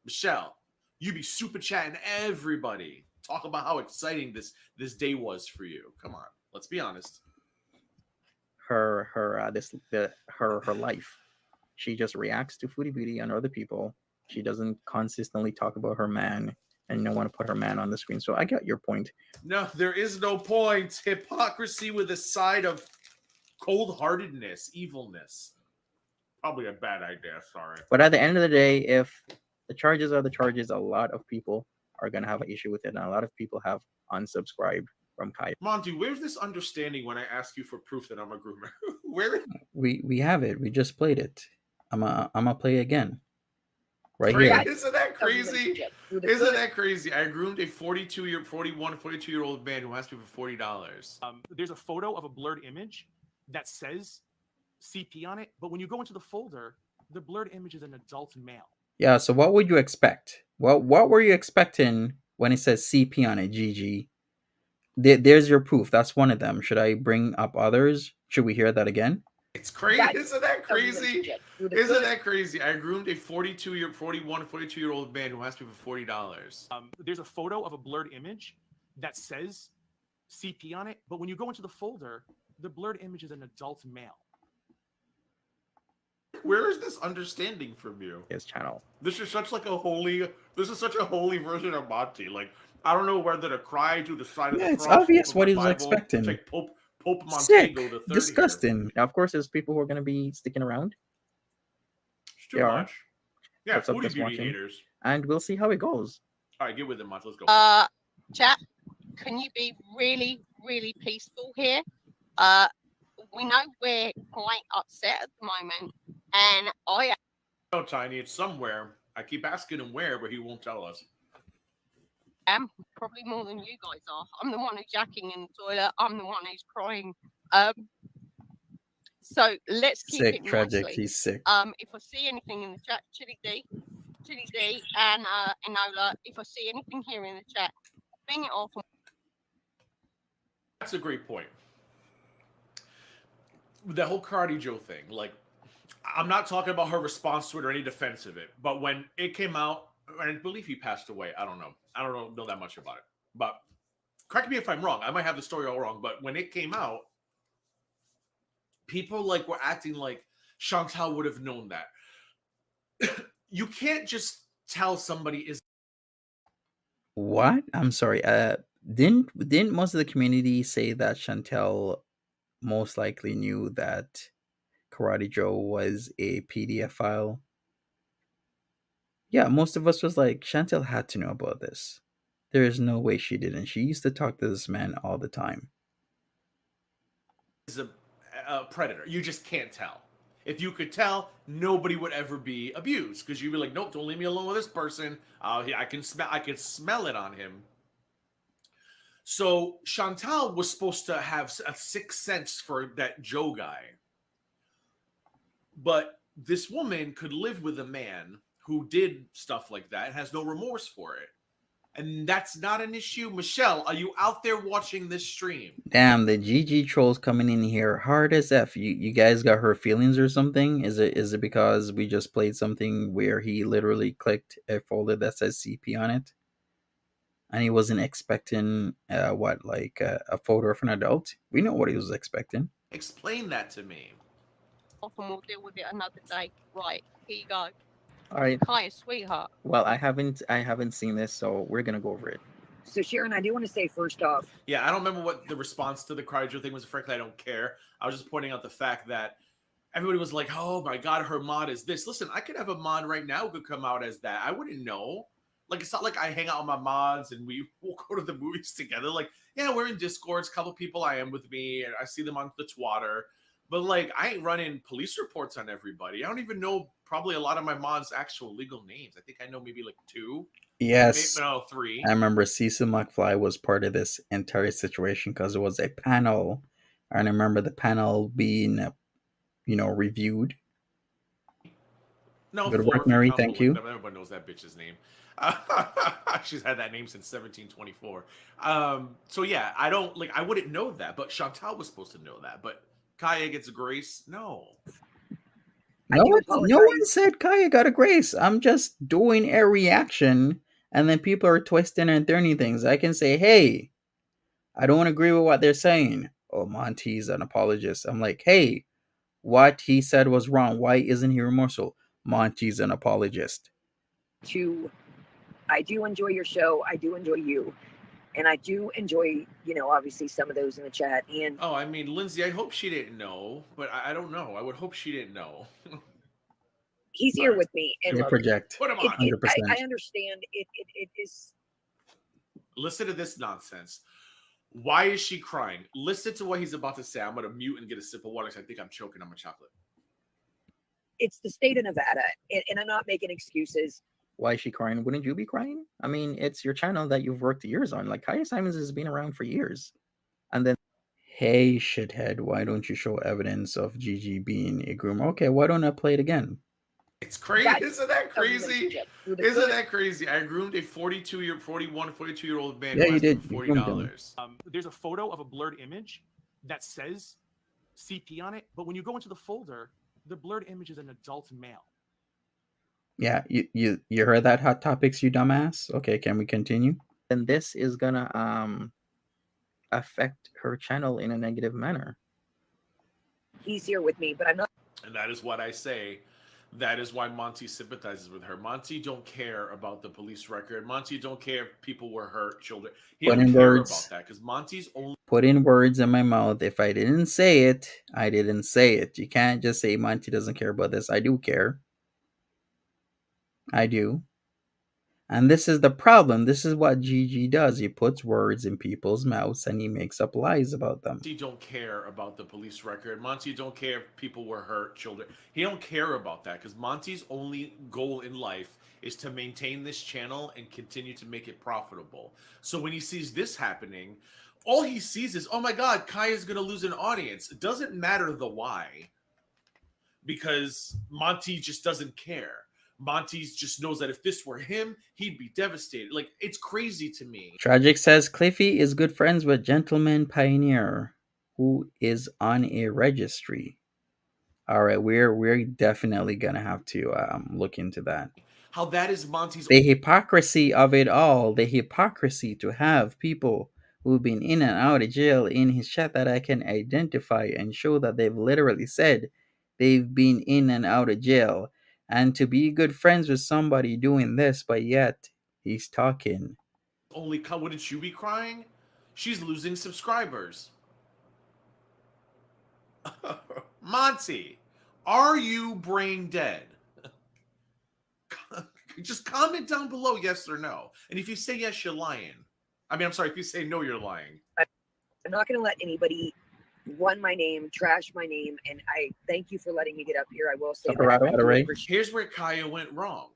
Michelle, you'd be super chatting everybody. Talk about how exciting this day was for you. Come on, let's be honest. Her life. She just reacts to Foodie Beauty and other people. She doesn't consistently talk about her man and you don't want to put her man on the screen. So I get your point. No, there is no point. Hypocrisy with a side of cold-heartedness, evilness. Probably a bad idea, sorry. But at the end of the day, if the charges are the charges, a lot of people are going to have an issue with it. And a lot of people have unsubscribed from Kaya. Monty, where's this understanding when I ask you for proof that I'm a groomer? Where? We have it. We just played it. I'm gonna play again. Right Crazy. here. Isn't that crazy? Isn't that crazy? I groomed a 42-year-old man who asked me for $40. There's a photo of a blurred image that says CP on it, but when you go into the folder, the blurred image is an adult male. Yeah, so what would you expect? What were you expecting when it says CP on it, GG? There's your proof. That's one of them. Should I bring up others? Should we hear that again? It's crazy. Isn't that crazy? Isn't that crazy? I groomed a 42-year-old man who asked me for $40. There's a photo of a blurred image that says CP on it, but when you go into the folder, the blurred image is an adult male. Where is this understanding from you? his channel. This is such like a holy. This is such a holy version of Monty. Like I don't know whether to cry to the side of Yeah, the it's cross, obvious open what my he was Bible. expecting. It's like Pope Sick, Montego the third here. disgusting. Now, of course, there's people who are going to be sticking around. It's too They are. much. Yeah, What's up, foodie just beauty watching? haters. And we'll see how it goes. All right, get with it, Monty. Let's go. Chat, can you be really, really peaceful here? We know we're quite upset at the moment, and I No, Tiny, it's somewhere. I keep asking him where, but he won't tell us. am probably more than you guys are. I'm the one who's jacking in the toilet. I'm the one who's crying. So let's keep Sick, it tragic. nicely. He's sick. If I see anything in the chat, Chili D, and Enola, if I see anything here in the chat, bring it off. That's a great point. The whole Karate Joe thing, like, I'm not talking about her response to it or any defense of it, but when it came out, and I believe he passed away. I don't know that much about it. But correct me if I'm wrong. I might have the story all wrong. But when it came out, people like were acting like Chantal would have known that. You can't just tell somebody is. What? I'm sorry. Didn't most of the community say that Chantel most likely knew that Karate Joe was a PDF file? Yeah, most of us was like, Chantel had to know about this. There is no way she didn't. She used to talk to this man all the time. Is a predator. You just can't tell. If you could tell, nobody would ever be abused because you'd be like, nope, don't leave me alone with this person. I can smell it on him. So Chantal was supposed to have a sixth sense for that Joe guy, but this woman could live with a man who did stuff like that and has no remorse for it. And that's not an issue. Michelle, are you out there watching this stream? Damn, the GG trolls coming in here hard as F. You guys got hurt feelings or something? Is it because we just played something where he literally clicked a folder that says CP on it? And he wasn't expecting a photo of an adult? We know what he was expecting. Explain that to me. Off and we'll deal with it another day. Right, here you go. All right. Hi, sweetheart. Well, I haven't seen this, so we're gonna go over it. So Sharon, I do want to say first off, Yeah, I don't remember what the response to the Karate Joe thing was. Frankly, I don't care. I was just pointing out the fact that everybody was like, oh my God, her mod is this. Listen, I could have a mod right now who could come out as that. I wouldn't know. Like, it's not like I hang out with my mods and we will go to the movies together. Like, yeah, we're in Discords. A couple people I am with me, and I see them on the Twatter. But, like, I ain't running police reports on everybody. I don't even know probably a lot of my mods' actual legal names. I think I know maybe, like, 2. Yes. Maybe, no, 3. I remember Cecil McFly was part of this entire situation because it was a panel. And I remember the panel being, reviewed. No, Good 4. work, Mary. Thank you. Everybody knows that bitch's name. She's had that name since 1724. So yeah, I wouldn't know that, but Chantal was supposed to know that. But Kaya gets grace. No. I No do one apologize. said Kaya got a grace. I'm just doing a reaction, and then people are twisting and turning things. I can say, hey, I don't agree with what they're saying. Oh, Monty's an apologist. I'm like, hey, what he said was wrong. Why isn't he remorseful? Monty's an apologist. I do enjoy your show. I do enjoy you. And I do enjoy, obviously some of those in the chat. And Oh, I mean, Lindsay, I hope she didn't know, but I don't know. I would hope she didn't know. he's here with me. And They look, project. Put him on. 100%. I understand it is. Listen to this nonsense. Why is she crying? Listen to what he's about to say. I'm going to mute and get a sip of water because I think I'm choking on my chocolate. It's the state of Nevada, and I'm not making excuses. Why is she crying? Wouldn't you be crying? I mean, it's your channel that you've worked years on. Like, Kaya Simons has been around for years. And then, hey, shithead, why don't you show evidence of Gigi being a groomer? Okay, why don't I play it again? It's crazy. Isn't that crazy? Isn't that crazy? I groomed a 42-year-old man. Yeah, who you asked did. for You groomed him. $40. There's a photo of a blurred image that says CP on it, but when you go into the folder, the blurred image is an adult male. Yeah, you heard that, Hot Topics, you dumbass? Okay, can we continue? And this is gonna affect her channel in a negative manner. He's here with me, but I'm not. And that is what I say. That is why Monty sympathizes with her. Monty don't care about the police record. Monty don't care if people were hurt, children. He Put don't in care about words. that because Monty's only Put in words in my mouth. If I didn't say it, I didn't say it. You can't just say Monty doesn't care about this. I do care. I do. And this is the problem. This is what Gigi does. He puts words in people's mouths and he makes up lies about them. Monty don't care about the police record. Monty don't care if people were hurt, children. He don't care about that because Monty's only goal in life is to maintain this channel and continue to make it profitable. So when he sees this happening, all he sees is, oh my God, Kaya's going to lose an audience. It doesn't matter the why because Monty just doesn't care. Monty just knows that if this were him, he'd be devastated. Like, it's crazy to me. Tragic says Cliffy is good friends with Gentleman Pioneer, who is on a registry. All right, we're definitely gonna have to look into that. How that is Monty's The hypocrisy of it all, the hypocrisy to have people who've been in and out of jail in his chat that I can identify and show that they've literally said they've been in and out of jail, and to be good friends with somebody doing this, but yet he's talking. only. Wouldn't you be crying? She's losing subscribers. Monty, are you brain dead? Just comment down below yes or no. And if you say yes, you're lying. I mean, I'm sorry, if you say no, you're lying. I'm not going to let anybody run my name, trash my name, and I thank you for letting me get up here. I will say that. I do appreciate- Here's where Kaya went wrong.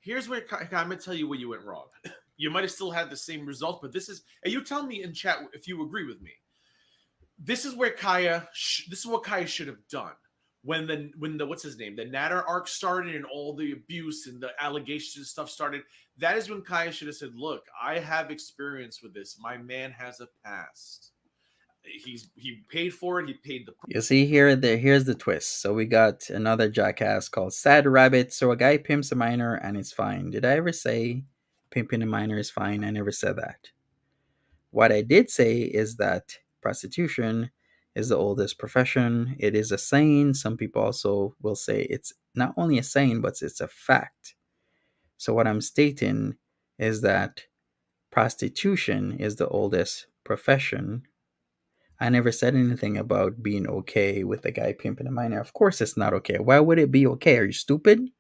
Here's where I'm going to tell you where you went wrong. You might have still had the same result, but this is, and you tell me in chat if you agree with me. This is where Kaya, this is what Kaya should have done. When the what's his name, the Natter arc started and all the abuse and the allegations and stuff started, that is when Kaya should have said, look, I have experience with this. My man has a past. He paid for it. He paid the price. You see here's the twist. So we got another jackass called Sad Rabbit. So a guy pimps a minor and it's fine. Did I ever say pimping a minor is fine? I never said that. What I did say is that prostitution is the oldest profession. It is a saying. Some people also will say it's not only a saying, but it's a fact. So what I'm stating is that prostitution is the oldest profession. I never said anything about being okay with a guy pimping a minor. Of course it's not okay. Why would it be okay? Are you stupid?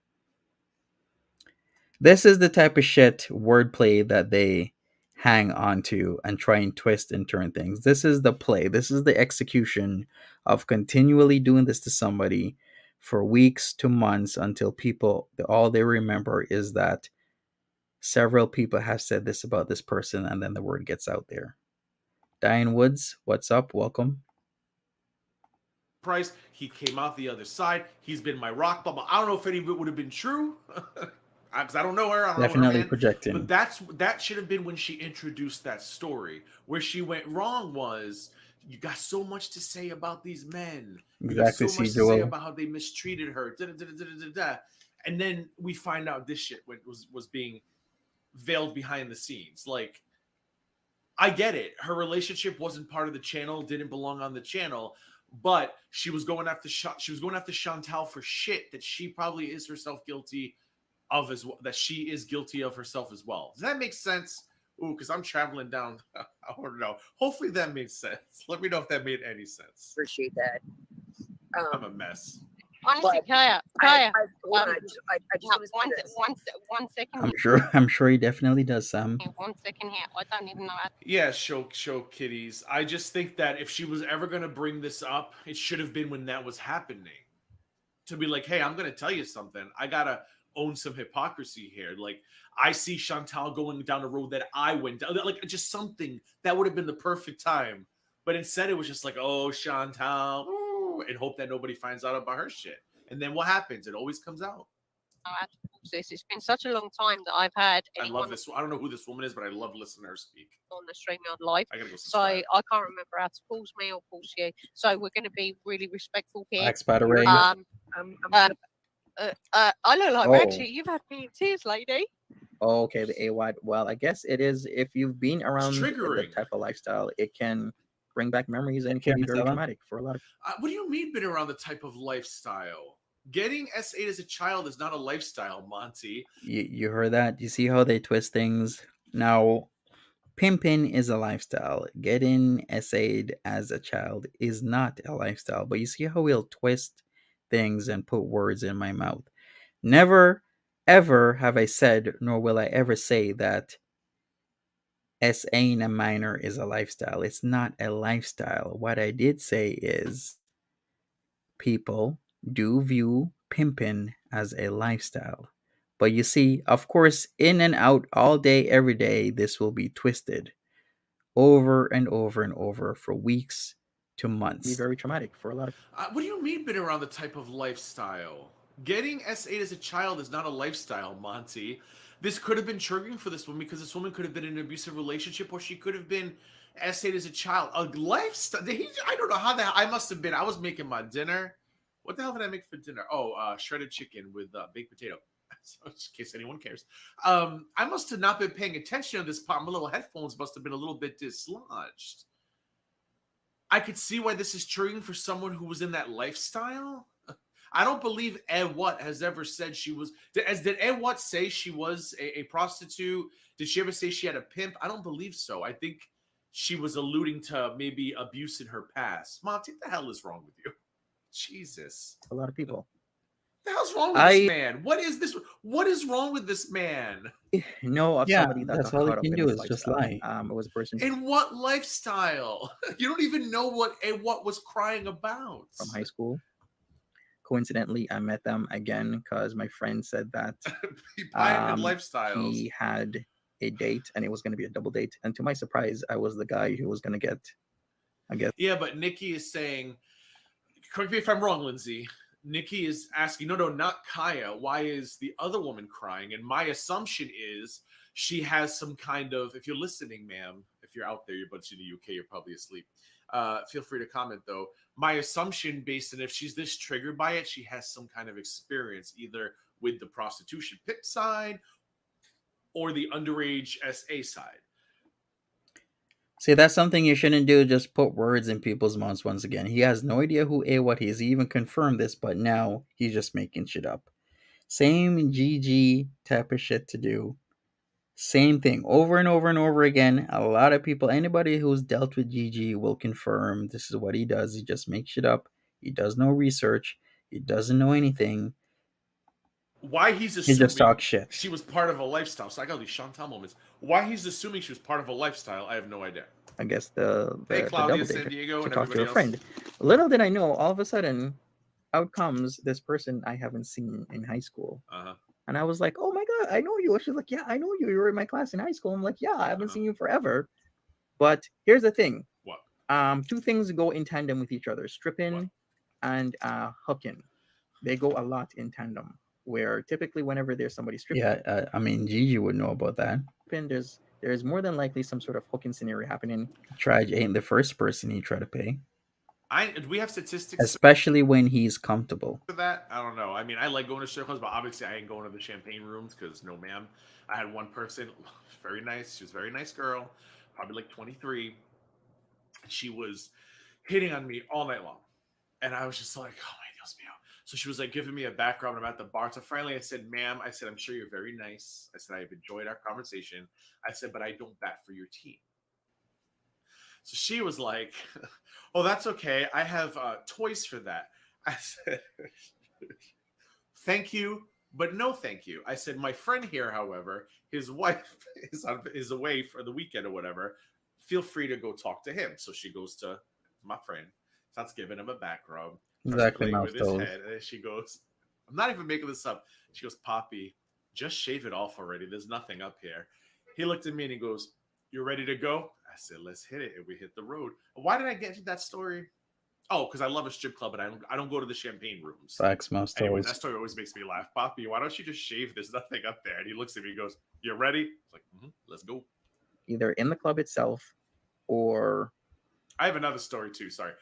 This is the type of shit wordplay that they hang on to and try and twist and turn things. This is the play. This is the execution of continually doing this to somebody for weeks to months until people, all they remember is that several people have said this about this person and then the word gets out there. Diane Woods, what's up? Welcome. Price. He came out the other side. He's been my rock bubble. I don't know if any of it would have been true. Because I don't know her. I don't Definitely know her projecting. But that should have been when she introduced that story. Where she went wrong was you got so much to say about these men. Exactly. You got so much to say about how they mistreated her. And then we find out this shit was being veiled behind the scenes. Like, I get it. Her relationship wasn't part of the channel, didn't belong on the channel, but she was going after Chantal for shit that she probably is herself guilty of as well, that she is guilty of herself as well. Does that make sense? Ooh, because I'm traveling down. I don't know. Hopefully that made sense. Let me know if that made any sense. Appreciate that. I'm a mess. Honestly, Kaya, I just want to say this. one second. I'm sure he definitely does, Sam. 1 second here. I don't even know how. Yeah, show kitties. I just think that if she was ever going to bring this up, it should have been when that was happening. To be like, hey, I'm going to tell you something. I got to own some hypocrisy here. Like, I see Chantal going down the road that I went down. Like, just something that would have been the perfect time. But instead, it was just like, oh, Chantal, ooh, and hope that nobody finds out about her shit. And then what happens? It always comes out. It's been such a long time that I've had. I love this. I don't know who this woman is, but I love listening to her speak on the StreamYard Live. I gotta go so I can't remember how to pause me or pause you. So we're going to be really respectful here. Spider Ray. I look like actually you've had me in tears, lady. Oh, okay, the AY. Well, I guess it is. If you've been around that type of lifestyle, it can bring back memories and can be very traumatic for a lot of. What do you mean, been around the type of lifestyle? Getting S8 as a child is not a lifestyle, Monty. You heard that? You see how they twist things? Now, pimping is a lifestyle. Getting essayed as a child is not a lifestyle. But you see how we'll twist things and put words in my mouth. Never, ever have I said, nor will I ever say that SAing a minor is a lifestyle. It's not a lifestyle. What I did say is people do view pimping as a lifestyle. But you see, of course, in and out all day, every day, this will be twisted over and over and over for weeks to months. Be very traumatic for a lot of What do you mean been around the type of lifestyle? Getting S8 as a child is not a lifestyle, Monty. This could have been triggering for this woman because this woman could have been in an abusive relationship, or she could have been S8 as a child. A lifestyle. I don't know how the hell I must have been. I was making my dinner. What the hell did I make for dinner? Oh, shredded chicken with baked potato. So, in case anyone cares. I must have not been paying attention to this part. My little headphones must have been a little bit dislodged. I could see why this is triggering for someone who was in that lifestyle. I don't believe Ed Watt has ever said she was. Did Ed Watt say she was a prostitute? Did she ever say she had a pimp? I don't believe so. I think she was alluding to maybe abuse in her past. Monty, what the hell is wrong with you? Jesus. a lot of people. What the hell's wrong with this man? What is this? What is wrong with this man? Know of somebody that got caught up in this lifestyle. It was a person In what lifestyle? You don't even know what was crying about. from high school. Coincidentally, I met them again because my friend said that lifestyles. he had a date and it was going to be a double date. And to my surprise, I was the guy who was going to get, I guess. Yeah, but Nikki is saying, correct me if I'm wrong, Lindsay. Nikki is asking, no, not Kaya. Why is the other woman crying? And my assumption is she has some kind of, if you're listening, ma'am, if you're out there, but in the UK, you're probably asleep. Feel free to comment, though. My assumption, based on if she's this triggered by it, she has some kind of experience, either with the prostitution pimp side or the underage SA side. See, that's something you shouldn't do. Just put words in people's mouths once again. He has no idea who what he is. He even confirmed this, but now he's just making shit up. Same GG type of shit to do. Same thing over and over and over again. A lot of people, anybody who's dealt with GG will confirm this is what he does. He just makes shit up. He does no research. He doesn't know anything. Why he's assuming he just talks shit. She was part of a lifestyle. So I got these Chantal moments. Why he's assuming she was part of a lifestyle, I have no idea. I guess the Claudia, double San Diego, to and talk to a everybody friend. Little did I know, all of a sudden, out comes this person I haven't seen in high school. And I was like, oh my God, I know you. She's like, yeah, I know you. You were in my class in high school. I'm like, yeah, I haven't seen you forever. But here's the thing. What? Two things go in tandem with each other, stripping and hooking. They go a lot in tandem, where typically whenever there's somebody stripping. Yeah, I mean, Gigi would know about that. There's more than likely some sort of hooking scenario happening. Trage ain't the first person he try to pay. Do we have statistics? Especially when he's comfortable. For that, I don't know. I mean, I like going to strip clubs, but obviously I ain't going to the champagne rooms because no, ma'am. I had one person, very nice. She was a very nice girl, probably like 23. She was hitting on me all night long, and I was just like, oh my Dios mío. So she was like giving me a background about the bar. So finally I said, ma'am, I said, I'm sure you're very nice. I said, I've enjoyed our conversation. I said, but I don't bat for your team. So she was like, oh, that's okay. I have toys for that. I said, thank you, but no thank you. I said, my friend here, however, his wife is away for the weekend or whatever. Feel free to go talk to him. So she goes to my friend, starts giving him a back rub, exactly with his head, and she goes, I'm not even making this up. She goes, Poppy, just shave it off already. There's nothing up here. He looked at me and he goes, you ready to go? I said, let's hit it. And we hit the road. Why did I get to that story? Oh, because I love a strip club, but I don't go to the champagne rooms. Facts, most anyway, that story always makes me laugh. Poppy, why don't you just shave? There's nothing up there. And he looks at me and goes, you ready? I was like, let's go. Either in the club itself or... I have another story too, sorry.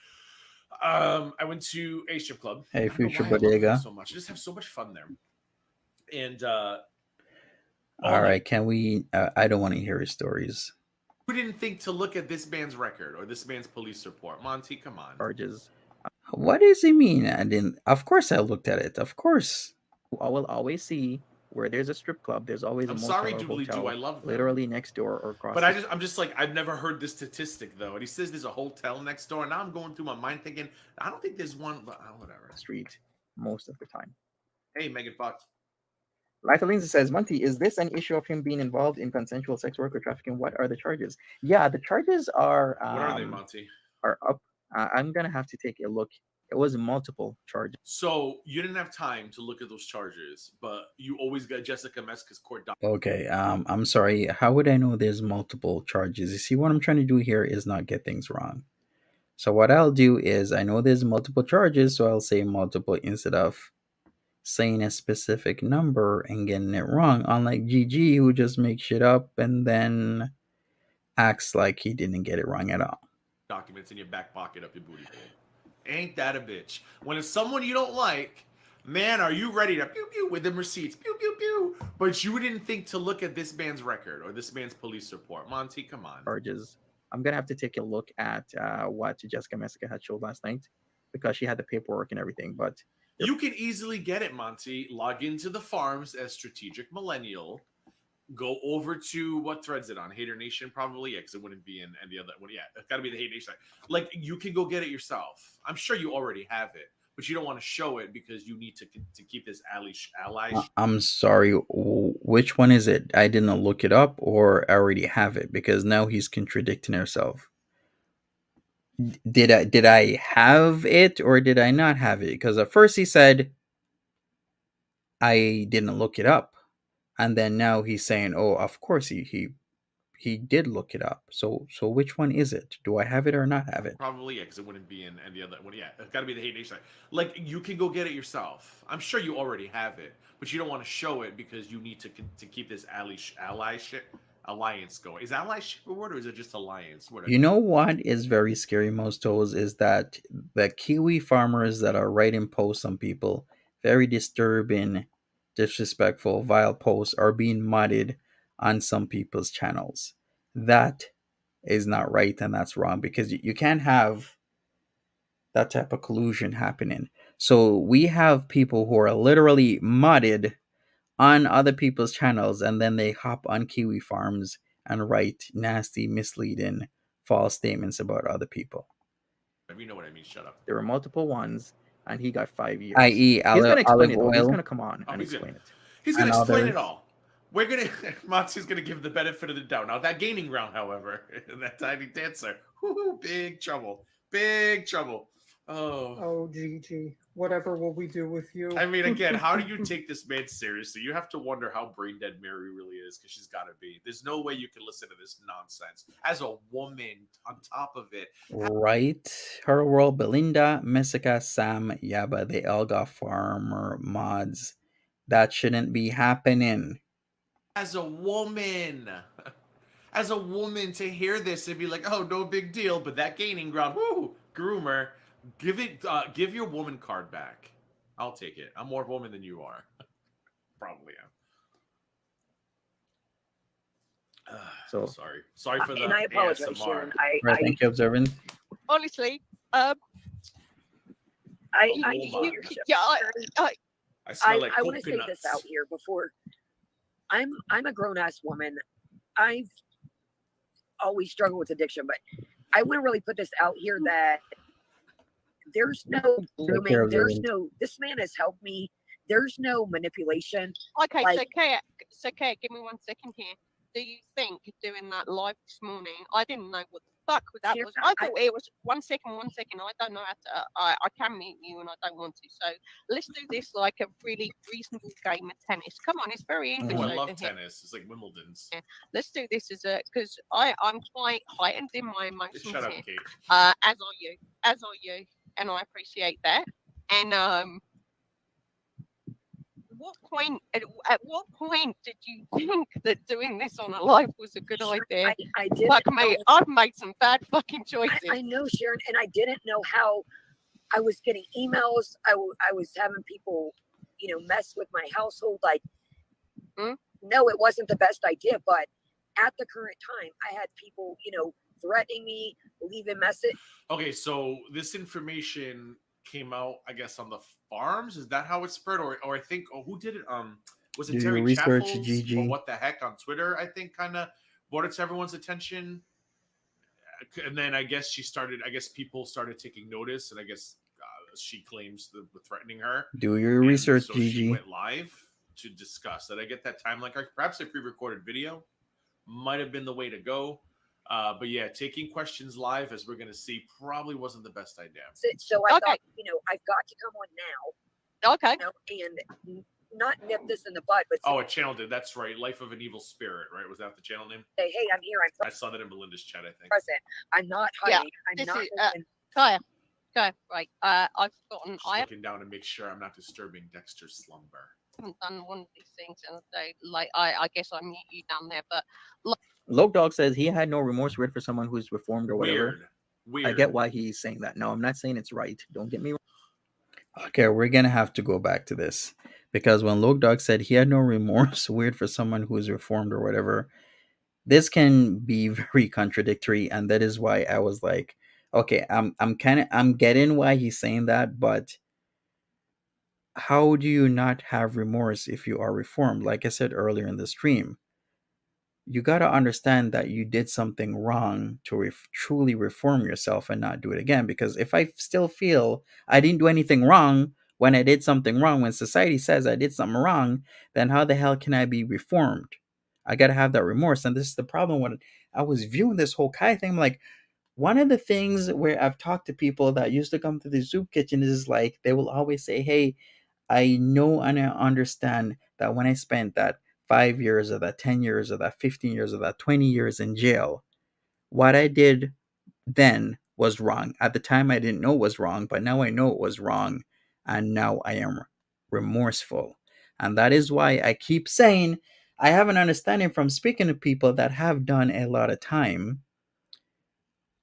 I went to a strip club. Hey, Future Bodega. So much. I just have so much fun there. And all right, can we... I don't want to hear his stories. Who didn't think to look at this man's record or this man's police report? Monty, come on. Charges. What does he mean? I didn't. Of course, I looked at it. Of course. I will always see where there's a strip club, there's always a I'm motel sorry, or Doobly Doo. hotel I love them. literally next door or across. But I'm just like, I've never heard this statistic though. And he says there's a hotel next door. And now I'm going through my mind thinking, I don't think there's one. But whatever. Street most of the time. Hey, Megan Fox. Liza Lindsay says, Monty, is this an issue of him being involved in consensual sex work or trafficking? What are the charges? Yeah, the charges are What are they, Monty? Are up. I'm gonna have to take a look. It was multiple charges. So you didn't have time to look at those charges, but you always got Jessica Meska's court document. Okay, I'm sorry. How would I know there's multiple charges? You see, what I'm trying to do here is not get things wrong. So what I'll do is, I know there's multiple charges, so I'll say multiple instead of saying a specific number and getting it wrong. Unlike GG, who just makes shit up and then acts like he didn't get it wrong at all. Documents in your back pocket up your booty hole. Ain't that a bitch? When it's someone you don't like, man, are you ready to pew pew with them receipts? Pew pew pew. But you didn't think to look at this man's record or this man's police report. Monty, come on. Charges. I'm gonna have to take a look at what Jessica Meska had showed last night because she had the paperwork and everything. But you can easily get it, Monty. Log into the farms as Strategic Millennial. Go over to what thread's it on? Hater Nation, probably. Yeah, because it wouldn't be in the other one. Yeah, it's got to be the Hater Nation side. Like, you can go get it yourself. I'm sure you already have it, but you don't want to show it because you need to keep this ally. I'm sorry. Which one is it? I didn't look it up, or I already have it, because now he's contradicting himself. Did I have it or did I not have it? Because at first he said I didn't look it up, and then now he's saying, "Oh, of course he did look it up." So which one is it? Do I have it or not have it? Probably, yeah, because it wouldn't be in the other one. Yeah, it's got to be the Hate Nation side. Like, you can go get it yourself. I'm sure you already have it, but you don't want to show it because you need to keep this alliance going. Is allyship a word or is it just alliance? Whatever. You know what is very scary, Mostos, is that the Kiwi farmers that are writing posts on people, very disturbing, disrespectful, vile posts, are being modded on some people's channels. That is not right, and that's wrong, because you can't have that type of collusion happening. So we have people who are literally modded on other people's channels, and then they hop on Kiwi farms and write nasty, misleading, false statements about other people. You know what I mean. Shut up. there were multiple ones, and he got 5 years. I.e., he's gonna explain it. oil. He's gonna come on and explain it. He's gonna And explain it others. all. We're gonna Matsu's gonna give the benefit of the doubt. Now that Gaining Ground, however, that tiny dancer, big trouble, big trouble. Oh, Gigi, whatever will we do with you? I mean, again, how do you take this man seriously? You have to wonder how brain dead Mary really is, because she's got to be. There's no way you can listen to this nonsense as a woman. On top of it, Right? Her World, Belinda, Messica, Sam, Yaba, they all got farmer mods. That shouldn't be happening. as a woman. As a woman, to hear this and be like, "Oh, no big deal," but that Gaining Ground, woo, groomer, give your woman card back. I'll take it. I'm more woman than you are. Probably am. So sorry for the and I apologize, ASMR. Sharon. Right, thank you, observant. Honestly, I smell like want to say this out here before. I'm a grown ass woman. I've always struggled with addiction, but I want to really put this out here that there's no grooming. There's no. This man has helped me. There's no manipulation. Okay, Like- so Kate, give me 1 second here. Do you think doing that live this morning? I didn't know what the fuck that Sharon, was. I thought it was 1 second. I don't know how to. I can mute you, and I don't want to. So let's do this like a really reasonable game of tennis. Come on, it's very English. I over love here. tennis. It's like Wimbledon's. Yeah. Let's do this as a because I'm quite heightened in my emotions Shut up, here. Kate. As are you, and I appreciate that. And at what point did you think that doing this on a live was a good idea? I did. Fuck me, I've made some bad fucking choices. I know, Sharon, and I didn't know how. I was getting emails. I was having people, mess with my household. Like, no, it wasn't the best idea, but at the current time, I had people, threatening me, leaving message. Okay, so this information came out, I guess, on the farms. Is that how it spread, or I think, who did it? Was it Do your Terry research, Chaffels or GG. what the heck on Twitter? I think kind of brought it to everyone's attention, and then I guess she started. I guess people started taking notice, and I guess she claims that were threatening her, Do your and research, so she GG. went live to discuss. Did I get that time? Like perhaps a pre-recorded video might have been the way to go. But yeah, taking questions live, as we're going to see, probably wasn't the best idea. So I Okay. thought, I've got to come on now, Okay. and not nip this in the bud, but Oh, a channel did. That's right. Life of an Evil Spirit, right? Was that the channel name? say, hey, I'm here. I'm I saw that in Belinda's chat, I think. present. I'm not Yeah, hiding. I'm this not. is, holding- Kaya. Right. I've forgotten. Just I looking down to make sure I'm not disturbing Dexter's slumber. haven't done one of these things in a day. Like, I guess I mute you down there, but Loke Dog says he had no remorse word for someone who's reformed or whatever. Weird. I get why he's saying that. No, I'm not saying it's right. Don't get me wrong. Okay, we're gonna have to go back to this because when Loke Dog said he had no remorse, weird for someone who's reformed or whatever, this can be very contradictory, and that is why I was like, okay, I'm getting why he's saying that, but how do you not have remorse if you are reformed? Like I said earlier in the stream, you got to understand that you did something wrong to truly reform yourself and not do it again. Because if I still feel I didn't do anything wrong when I did something wrong, when society says I did something wrong, then how the hell can I be reformed? I got to have that remorse. And this is the problem when I was viewing this whole Kai thing. I'm like, one of the things where I've talked to people that used to come to the soup kitchen is like, they will always say, hey, I know and I understand that when I spent that 5 years or that 10 years or that 15 years or that 20 years in jail, what I did then was wrong. At the time, I didn't know it was wrong, but now I know it was wrong. And now I am remorseful. And that is why I keep saying I have an understanding from speaking to people that have done a lot of time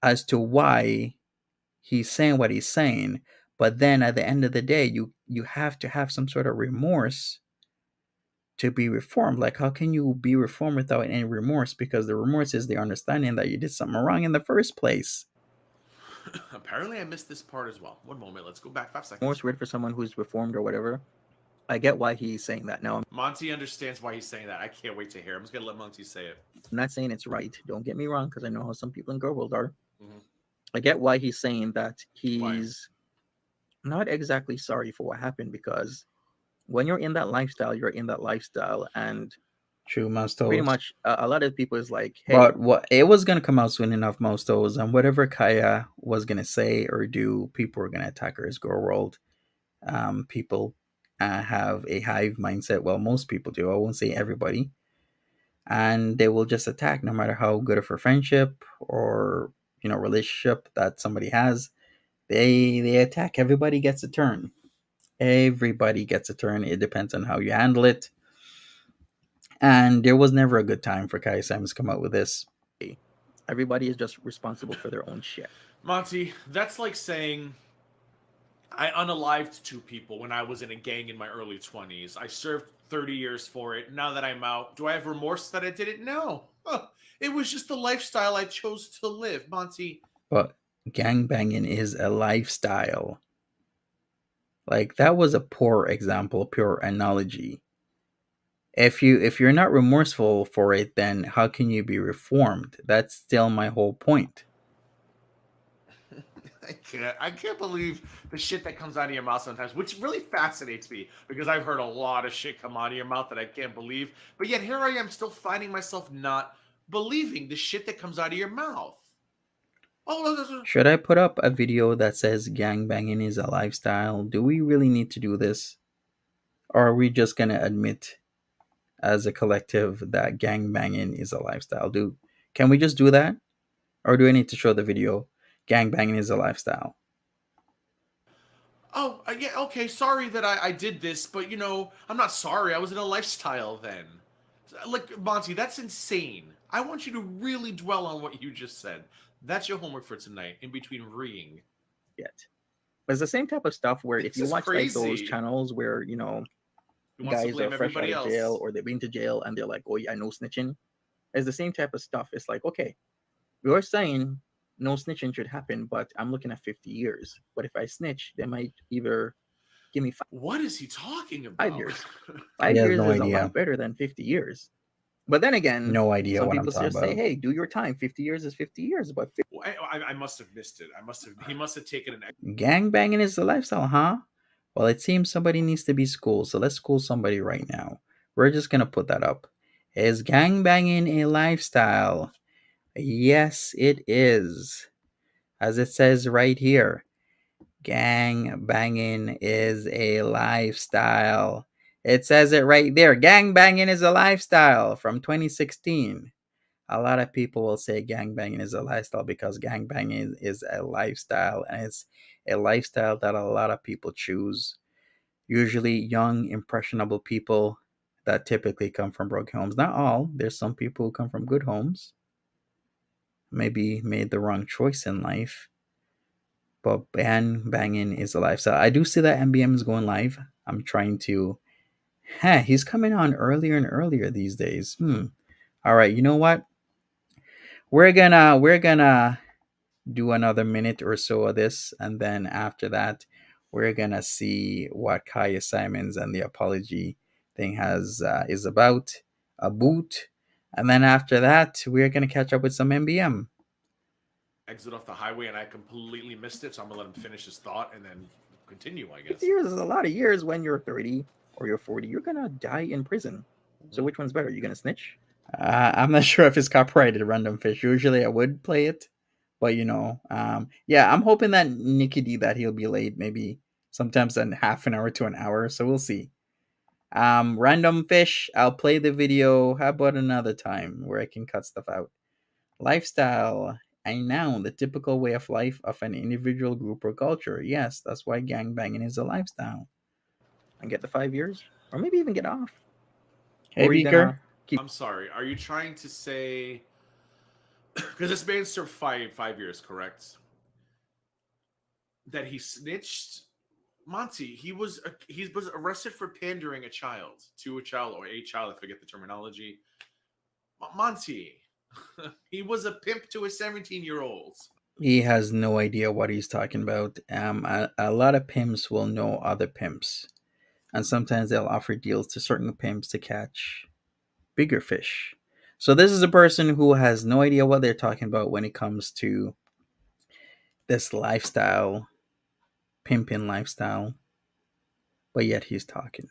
as to why he's saying what he's saying. But then at the end of the day, you have to have some sort of remorse to be reformed. Like, how can you be reformed without any remorse? Because the remorse is the understanding that you did something wrong in the first place. Apparently, I missed this part as well. One moment. Let's go back 5 seconds. Remorse word for someone who's reformed or whatever. I get why he's saying that. No, I'm Monty understands why he's saying that. I can't wait to hear. I'm just going to let Monty say it. not saying it's right. Don't get me wrong, because I know how some people in girl world are. Mhm. I get why he's saying that Why? he's not exactly sorry for what happened, because when you're in that lifestyle, you're in that lifestyle, and True, most pretty toes. much a lot of people is like, hey, But what it was gonna come out soon enough, most toes, and whatever Kaya was gonna say or do, people were gonna attack her as girl world. People have a hive mindset. Well, most people do. I won't say everybody, and they will just attack no matter how good of a friendship or relationship that somebody has. They attack. Everybody gets a turn. Everybody gets a turn. It depends on how you handle it. And there was never a good time for Kai Simons to come out with this. everybody is just responsible for their own shit. Monty, that's like saying I unalived 2 people when I was in a gang in my early 20s. I served 30 years for it. Now that I'm out, do I have remorse that I did it? No. It was just the lifestyle I chose to live, Monty. But gangbanging is a lifestyle. Like, that was a poor example, pure analogy. If you're not remorseful for it, then how can you be reformed? That's still my whole point. I can't believe the shit that comes out of your mouth sometimes, which really fascinates me because I've heard a lot of shit come out of your mouth that I can't believe. But yet here I am still finding myself not believing the shit that comes out of your mouth. Oh, Should I put up a video that says gangbanging is a lifestyle? Do we really need to do this? Or are we just gonna admit as a collective that gangbanging is a lifestyle? Can we just do that? Or do I need to show the video? Gangbanging is a lifestyle. oh, yeah, okay, sorry that I did this, but I'm not sorry. I was in a lifestyle then. Like, Monty, that's insane. I want you to really dwell on what you just said. That's your homework for tonight, in between reading. Yet. But it's the same type of stuff where It's if you just watch like those crazy. channels where, Who wants to guys blame are fresh out everybody of else? jail or they've been to jail and they're like, oh yeah, no snitching. It's the same type of stuff. It's like, okay, You're saying no snitching should happen, but I'm looking at 50 years. But if I snitch, they might either give me What is he talking 5 years. about? He 5 has years no is a lot idea. better than 50 years. But then again, No idea some what I'm people talking just say, about. hey, do your time. 50 years is 50 years. But Well, I must have missed it. I must have. He must have taken an. Gang banging is the lifestyle, huh? Well, it seems somebody needs to be schooled, so let's school somebody right now. We're just gonna put that up. Is gang banging a lifestyle? Yes, it is. As it says right here, gang banging is a lifestyle. It says it right there. Gang banging is a lifestyle from 2016. A lot of people will say gangbanging is a lifestyle because gangbanging is a lifestyle, and it's a lifestyle that a lot of people choose. Usually young, impressionable people that typically come from broken homes. Not all. There's some people who come from good homes, maybe made the wrong choice in life. But banging is a lifestyle. I do see that MBM is going live. I'm trying to. He's coming on earlier and earlier these days. All right, you know what? We're gonna do another minute or so of this, and then after that, we're gonna see what Kaya Simons and the apology thing has is about a boot, and then after that, we're gonna catch up with some MBM. Exit off the highway, and I completely missed it. So I'm gonna let him finish his thought and then continue. I 50 guess. years is a lot of years when you're 30 or you're 40. You're going to die in prison. So which one's better? You going to snitch? I'm not sure if it's copyrighted Random Fish. Usually, I would play it, but yeah, I'm hoping that Nicky D that he'll be late, maybe sometimes in half an hour to an hour. So we'll see. Random Fish, I'll play the video. How about another time where I can cut stuff out? Lifestyle. I know the typical way of life of an individual group or culture. Yes, that's why gangbanging is a lifestyle. And get the 5 years? Or maybe even get off? Hey, Or are you going Beaker. to keep. I'm sorry. Are you trying to say because this man served 5 years, correct? That he snitched. Monty, he was arrested for pandering to a child or a child. I forget the terminology. Monty, he was a pimp to a 17-year-old. He has no idea what he's talking about. A lot of pimps will know other pimps, and sometimes they'll offer deals to certain pimps to catch bigger fish. So this is a person who has no idea what they're talking about when it comes to this lifestyle, pimping lifestyle, but yet he's talking.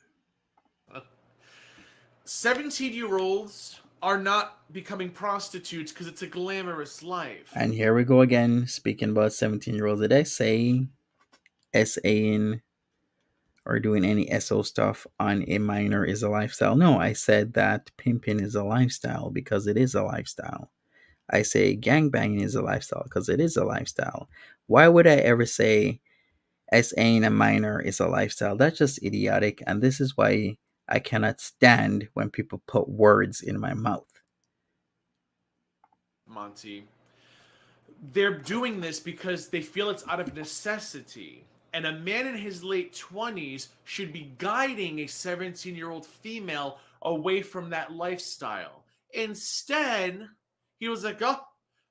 17-year-olds are not becoming prostitutes because it's a glamorous life. And here we go again, speaking about 17-year-olds. Did I say SAing or doing any SO stuff on a minor is a lifestyle? No, I said that pimping is a lifestyle because it is a lifestyle. I say gangbanging is a lifestyle because it is a lifestyle. Why would I ever say SAing a minor is a lifestyle? That's just idiotic, and this is why I cannot stand when people put words in my mouth. Monty, they're doing this because they feel it's out of necessity. And a man in his late 20s should be guiding a 17-year-old female away from that lifestyle. Instead, he was like, oh,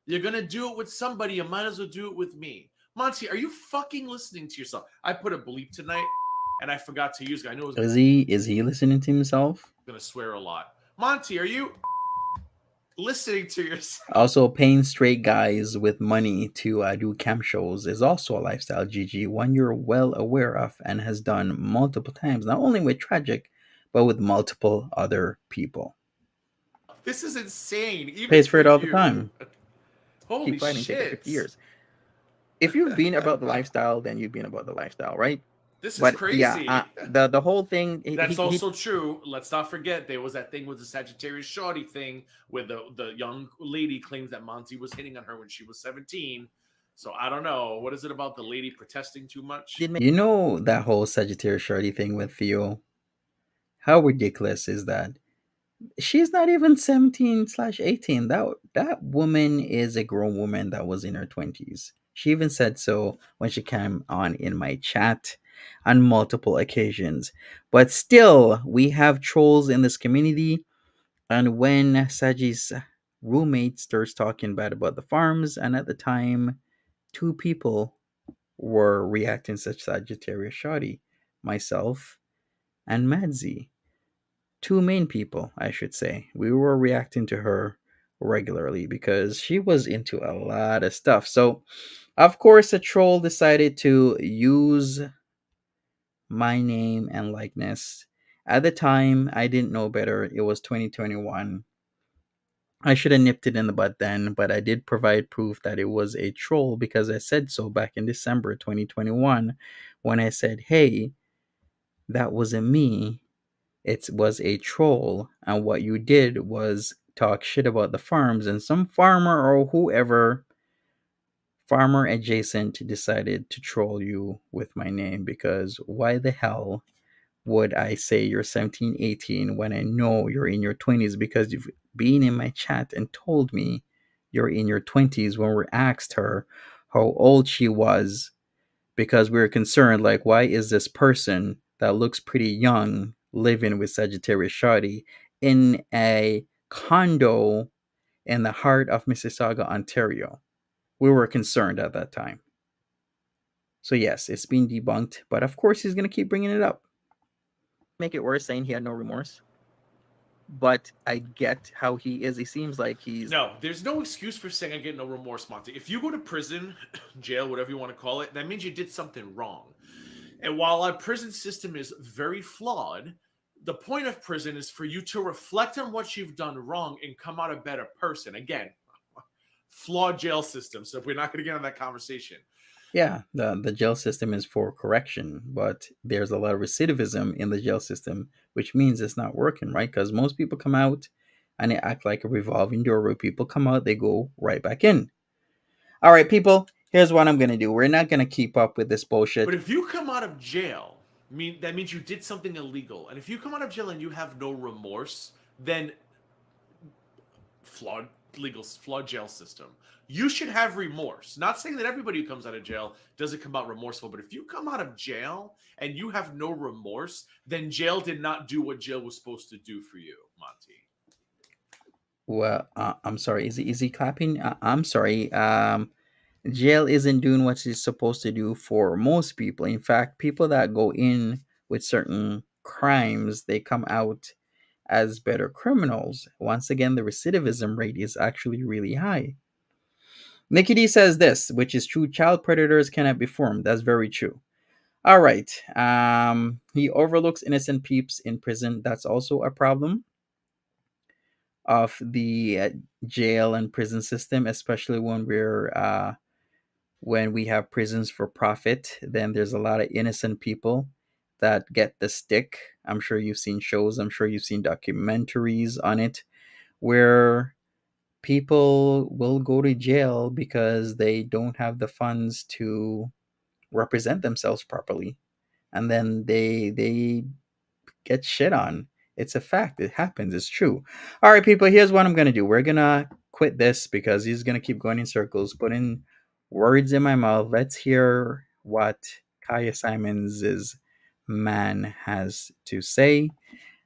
you're going to do it with somebody. You might as well do it with me. Monty, are you fucking listening to yourself? I put a bleep tonight, and I forgot to use it. I know it was Is he listening to himself? going to swear a lot. Monty, are you listening to yourself? Also, paying straight guys with money to do cam shows is also a lifestyle, GG, one you're well aware of and has done multiple times, not only with Tragic, but with multiple other people. This is insane. Even Pays for it for all the you. time. Holy Keep fighting, take the shit. 50 years. If you've been about the lifestyle, then you've been about the lifestyle, right? This is But crazy. yeah, the whole thing. That's also true. Let's not forget there was that thing with the Sagittarius Shorty thing where the young lady claims that Monty was hitting on her when she was 17. So I don't know. What is it about the lady protesting too much? You know that whole Sagittarius Shorty thing with Theo? How ridiculous is that? She's not even 17/18. That woman is a grown woman that was in her 20s. She even said so when she came on in my chat on multiple occasions. But still, we have trolls in this community, and when Sagis roommate starts talking bad about the farms, and at the time, two people were reacting such Sagittarius shoddy, myself and Madzi. Two main people, I should say. We were reacting to her regularly because she was into a lot of stuff. So, of course, a troll decided to use my name and likeness. At the time, I didn't know better. It was 2021. I should have nipped it in the bud then, but I did provide proof that it was a troll because I said so back in December 2021 when I said, hey, that wasn't me. It was a troll. And what you did was talk shit about the farms, and some farmer or whoever, farmer adjacent, decided to troll you with my name because why the hell would I say you're 17, 18 when I know you're in your 20s because you've been in my chat and told me you're in your 20s when we asked her how old she was because we were concerned like why is this person that looks pretty young living with Sagittarius Shoddy in a condo in the heart of Mississauga, Ontario. We were concerned at that time. So yes, it's been debunked, but of course he's going to keep bringing it up. Make it worse saying he had no remorse. But I get how he is. He seems like he's No, there's no excuse for saying I get no remorse, Monty. If you go to prison, jail, whatever you want to call it, that means you did something wrong. And while our prison system is very flawed, the point of prison is for you to reflect on what you've done wrong and come out a better person. Again, flawed jail system. So we're not going to get on that conversation. Yeah, the jail system is for correction, but there's a lot of recidivism in the jail system, which means it's not working, right? Because most people come out and they act like a revolving door where people come out, they go right back in. All right, people, here's what I'm going to do. We're not going to keep up with this bullshit. But if you come out of jail, that means you did something illegal. And if you come out of jail and you have no remorse, then flawed flawed jail system. You should have remorse. Not saying that everybody who comes out of jail doesn't come out remorseful, but if you come out of jail and you have no remorse, then jail did not do what jail was supposed to do for you, Monty. Well, I'm sorry. Is he clapping? I'm sorry. Jail isn't doing what it's supposed to do for most people. In fact, people that go in with certain crimes, they come out as better criminals. Once again, the recidivism rate is actually really high. Nikki D says this, which is true. Child predators cannot be formed. That's very true. All right. He overlooks innocent peeps in prison. That's also a problem of the jail and prison system, especially when we have prisons for profit. Then there's a lot of innocent people that get the stick. I'm sure you've seen shows. I'm sure you've seen documentaries on it where people will go to jail because they don't have the funds to represent themselves properly, and then they get shit on. It's a fact. It happens. It's true. All right, people. Here's what I'm gonna do. We're gonna quit this because he's gonna keep going in circles, putting words in my mouth. Let's hear what Kaya Simons's man has to say,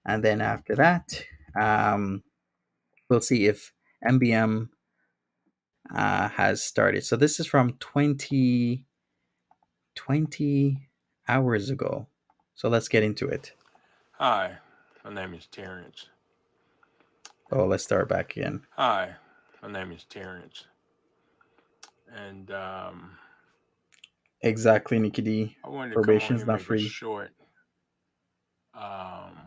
and then after that, um, we'll see if MBM has started. So this is from 20 hours ago. So let's get into it. Hi, my name is Terrence. Oh, let's start back again. Hi, my name is Terrence. And Exactly, Nikki D. I wanted to come on Probation's here and not make a free. short um,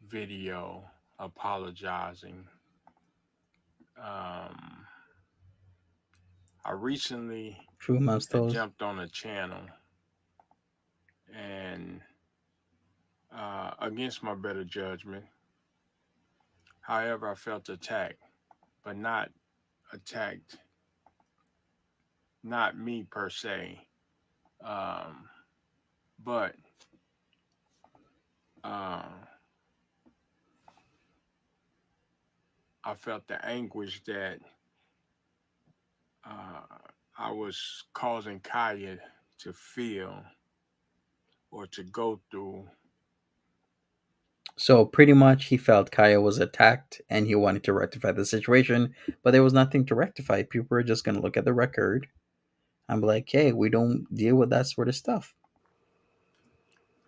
video apologizing. Um, I recently True mom's had toes. jumped on a channel and against my better judgment. However, I felt attacked, but not attacked, not me per se, um, but uh, I felt the anguish that uh, I was causing Kaya to feel or to go through So pretty much he felt Kaya was attacked and he wanted to rectify the situation, but there was nothing to rectify. People were just going to look at the record and be like, hey, we don't deal with that sort of stuff.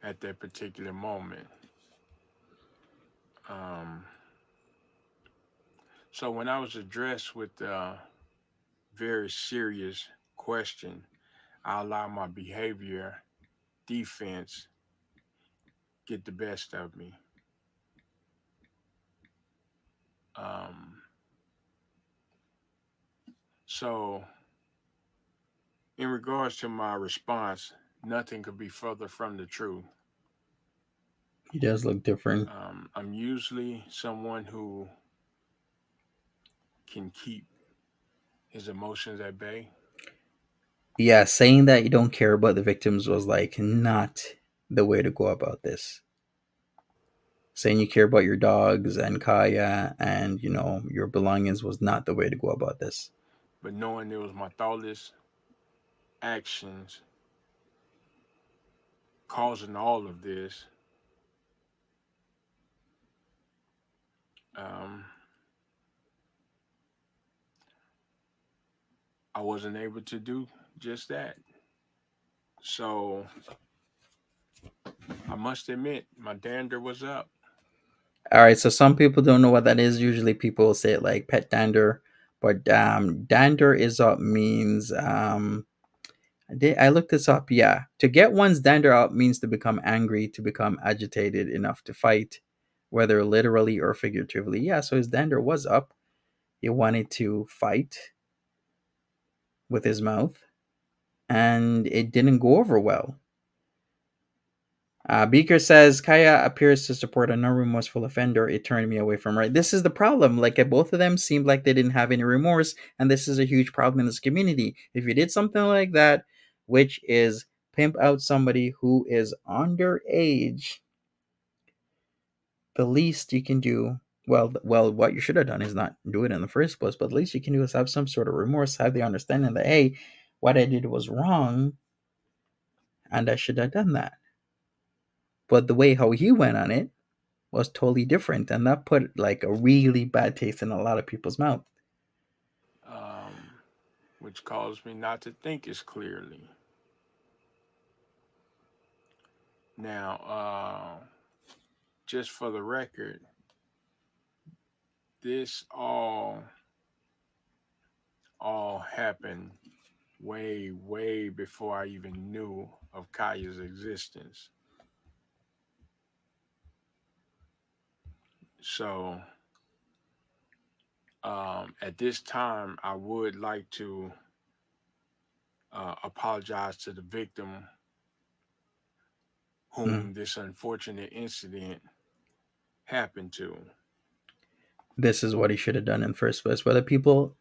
at that particular moment. Um, so when I was addressed with a very serious question, I allowed my behavior defense get the best of me. Um, so in regards to my response, nothing could be further from the truth. He does look different. I'm usually someone who can keep his emotions at bay. Yeah, saying that you don't care about the victims was like not the way to go about this. Saying you care about your dogs and Kaya and your belongings was not the way to go about this. But knowing it was my thoughtless actions causing all of this, um, I wasn't able to do just that. So I must admit, my dander was up. All right, so some people don't know what that is. Usually people will say it like pet dander, but dander is up means I looked this up. Yeah, to get one's dander up means to become angry, to become agitated enough to fight, whether literally or figuratively. Yeah, so his dander was up. He wanted to fight with his mouth, and it didn't go over well. Beaker says Kaya appears to support a non-remorseful offender. It turned me away from her. This is the problem. Like both of them seemed like they didn't have any remorse, and this is a huge problem in this community. If you did something like that, which is pimp out somebody who is underage, the least you can do. Well, what you should have done is not do it in the first place. But the least you can do is have some sort of remorse, have the understanding that hey, what I did was wrong, and I should have done that. But the way how he went on it was totally different, and that put like a really bad taste in a lot of people's mouth. um, which caused me not to think as clearly. Now, just for the record, this all happened way, way before I even knew of Kaya's existence. So, at this time, I would like to apologize to the victim Mm. whom this unfortunate incident happened to. This is what he should have done in the first place. Whether people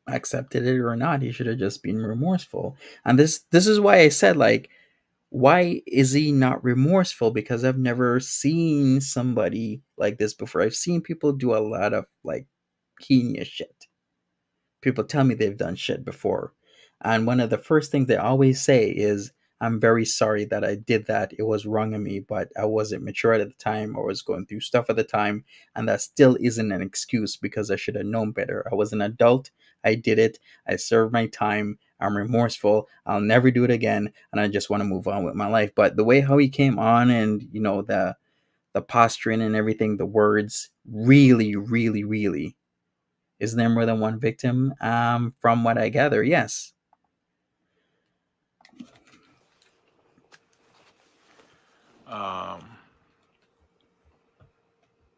accepted it or not, he should have just been remorseful. And this is why I said like, why is he not remorseful? Because I've never seen somebody like this before. I've seen people do a lot of like heinous shit. People tell me they've done shit before. And one of the first things they always say is, I'm very sorry that I did that. It was wrong of me, but I wasn't mature at the time or was going through stuff at the time. And that still isn't an excuse because I should have known better. I was an adult. I did it. I served my time. I'm remorseful. I'll never do it again. And I just want to move on with my life. But the way how he came on and, the posturing and everything, the words really, really, really, is there more than one victim? From what I gather, yes. Um,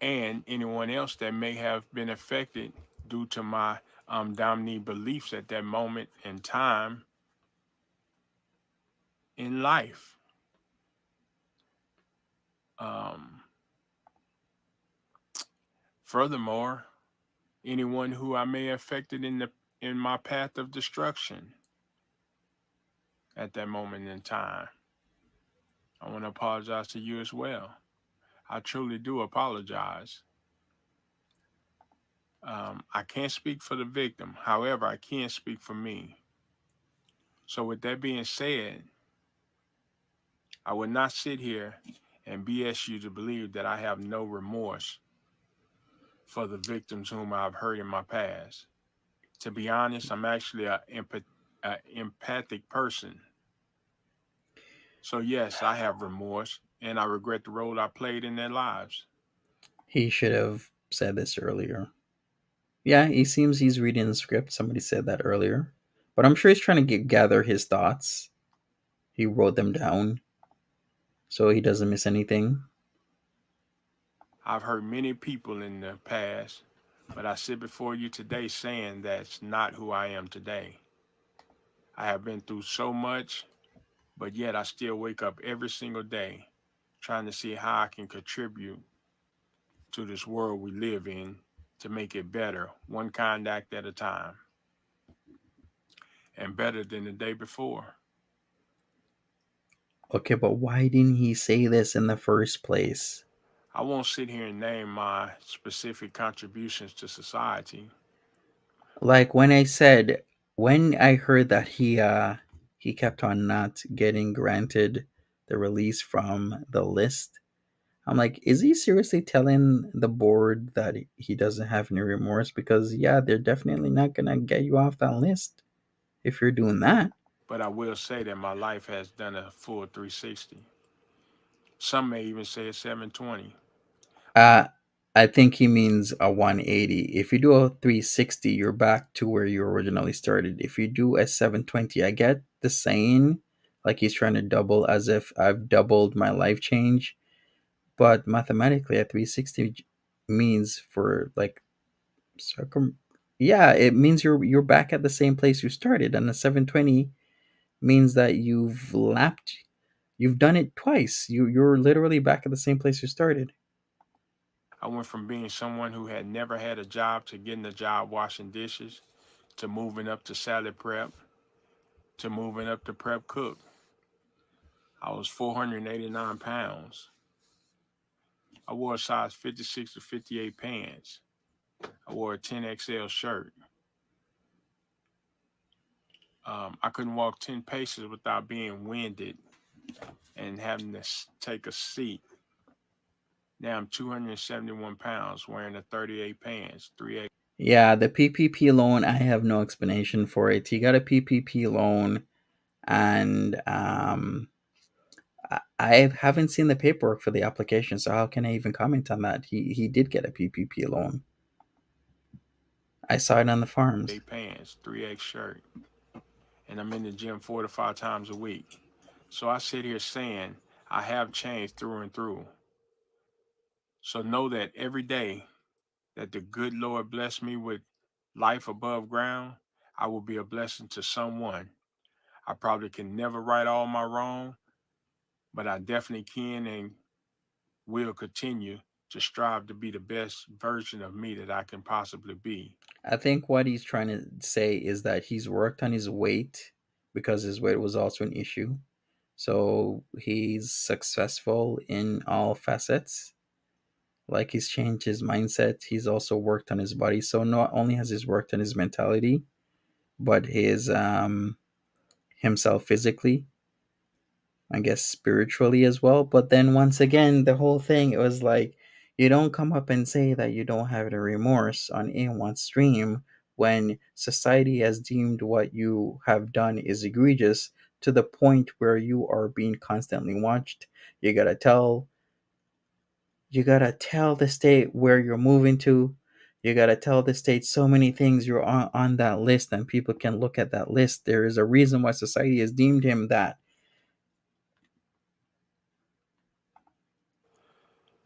and anyone else that may have been affected due to my dominant beliefs at that moment in time in life. Um, Furthermore, anyone who I may have affected in my path of destruction at that moment in time, I want to apologize to you as well. I truly do apologize. I can't speak for the victim. However, I can speak for me. So, with that being said, I would not sit here and BS you to believe that I have no remorse for the victims whom I've hurt in my past. To be honest, I'm actually a empathic person. So, yes, I have remorse and I regret the role I played in their lives. He should have said this earlier. Yeah, he seems he's reading the script. Somebody said that earlier. But I'm sure he's trying to gather his thoughts. He wrote them down so he doesn't miss anything. I've hurt many people in the past, but I sit before you today saying that's not who I am today. I have been through so much, but yet I still wake up every single day trying to see how I can contribute to this world we live in to make it better, one kind act at a time, and better than the day before. Okay, but why didn't he say this in the first place? I won't sit here and name my specific contributions to society. Like when I heard that he kept on not getting granted the release from the list, I'm like, is he seriously telling the board that he doesn't have any remorse? Because yeah, they're definitely not gonna get you off that list if you're doing that. But I will say that my life has done a full 360. Some may even say a 720. Uh, I think he means a 180. If you do a 360, you're back to where you originally started. If you do a 720, I get the saying, like he's trying to double, as if I've doubled my life change. But mathematically, a 360 means for like yeah, it means you're back at the same place you started, and a 720 means that you've done it twice. You're literally back at the same place you started. I went from being someone who had never had a job to getting a job washing dishes, to moving up to salad prep, to moving up to prep cook. I was 489 pounds. I wore a size 56 to 58 pants. I wore a 10XL shirt. I couldn't walk 10 paces without being winded and having to take a seat. Now I'm 271 pounds, wearing a 38 pants, 3X. Yeah, the PPP loan, I have no explanation for it. He got a PPP loan, and I haven't seen the paperwork for the application, so how can I even comment on that? He did get a PPP loan. I saw it on the forms. pants, 3X shirt, and I'm in the gym 4 to 5 times a week. So I sit here saying I have changed through and through. So know that every day that the good Lord bless me with life above ground, I will be a blessing to someone. I probably can never right all my wrong, but I definitely can and will continue to strive to be the best version of me that I can possibly be. I think what he's trying to say is that he's worked on his weight because his weight was also an issue. So he's successful in all facets. Like he's changed his mindset, he's also worked on his body. So not only has he worked on his mentality, but his himself physically, I guess spiritually as well. But then once again, the whole thing, it was like you don't come up and say that you don't have any remorse on A1 stream when society has deemed what you have done is egregious to the point where you are being constantly watched. You gotta tell you gotta tell the state where you're moving to. You gotta tell the state so many things. You're on that list, and people can look at that list. There is a reason why society has deemed him that.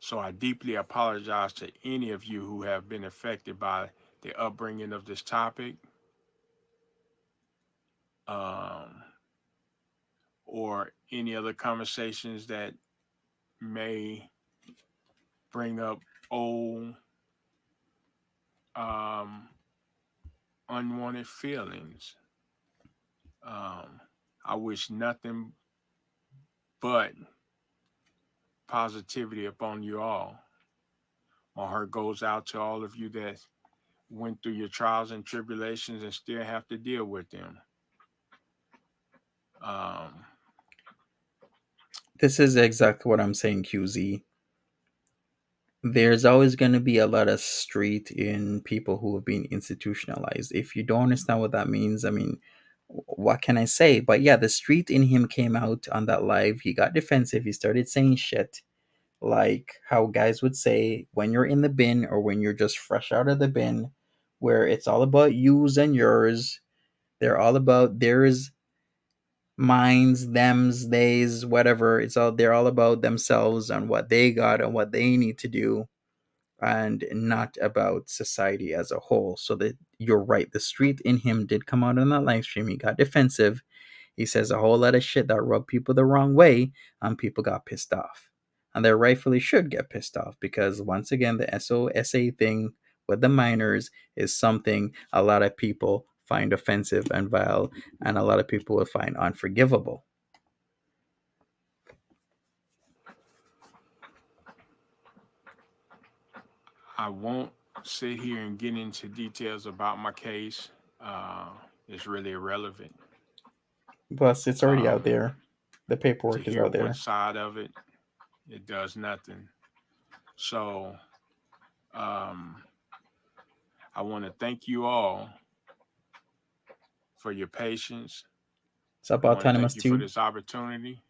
So I deeply apologize to any of you who have been affected by the upbringing of this topic, um, or any other conversations that may bring up old um, unwanted feelings. Um, I wish nothing but positivity upon you all. My heart goes out to all of you that went through your trials and tribulations and still have to deal with them. Um, This is exactly what I'm saying, QZ. There's always going to be a lot of street in people who have been institutionalized. If you don't understand what that means, I mean, what can I say? But yeah, the street in him came out on that live. He got defensive. He started saying shit like how guys would say when you're in the bin or when you're just fresh out of the bin, where it's all about yous and yours. They're all about theirs, mines, thems, theys, whatever. They're all about themselves and what they got and what they need to do, and not about society as a whole. So that you're right, the street in him did come out on that live stream. He got defensive. He says a whole lot of shit that rubbed people the wrong way, and people got pissed off. And they rightfully should get pissed off because, once again, the SOSA thing with the minors is something a lot of people find offensive and vile, and a lot of people will find unforgivable. I won't sit here and get into details about my case. It's really irrelevant. Plus, it's already out Um, there. The to paperwork is hear out there. one side of it, it does nothing. So I want to thank you all for your patience. It's up I want to autonomous thank you for too. this opportunity.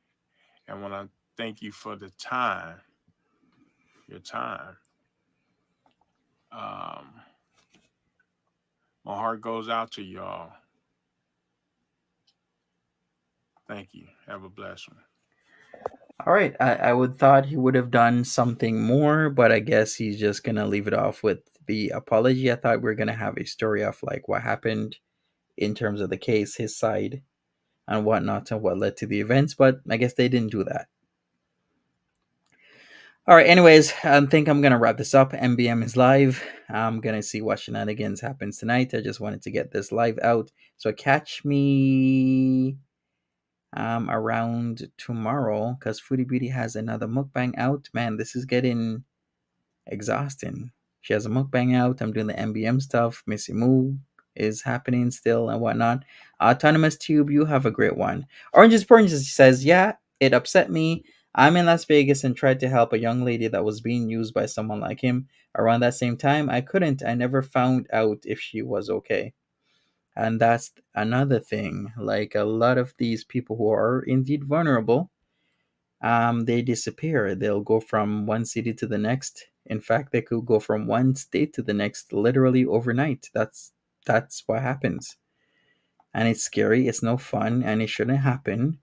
And I want to thank you for the time, your time. My heart goes out to y'all. Thank you. Have a blessed one. All right, I would thought he would have done something more, but I guess he's just gonna leave it off with the apology. I thought we were gonna have a story of like what happened in terms of the case, his side, and whatnot, and what led to the events, but I guess they didn't do that. All right, anyways, I think I'm gonna wrap this up. MBM is live. I'm gonna see what shenanigans happens tonight. I just wanted to get this live out, so catch me around tomorrow because Foodie Beauty has another mukbang out. Man, this is getting exhausting. She has a mukbang out. I'm doing the MBM stuff. Missy Moo is happening still and whatnot. Autonomous Tube, you have a great one. Oranges says, yeah, it upset me. I'm in Las Vegas and tried to help a young lady that was being used by someone like him. Around that same time, I couldn't. I never found out if she was okay. And that's another thing. Like a lot of these people who are indeed vulnerable, they disappear. They'll go from one city to the next. In fact, they could go from one state to the next literally overnight. That's what happens. And it's scary, it's no fun, and it shouldn't happen.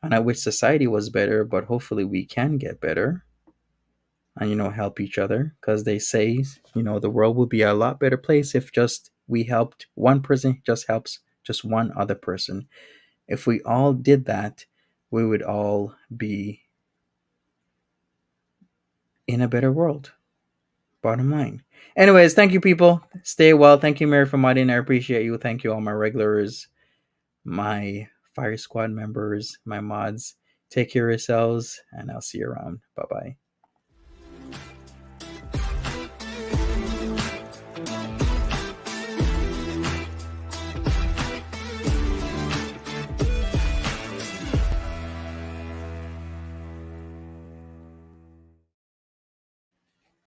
And I wish society was better, but hopefully we can get better and help each other because they say, the world would be a lot better place if just we helped one person just helps just one other person. If we all did that, we would all be in a better world. Bottom line. Anyways, thank you, people. Stay well. Thank you, Mary, for modding. I appreciate you. Thank you, all my regulars, my Fire Squad members, my mods. Take care of yourselves, and I'll see you around. Bye bye.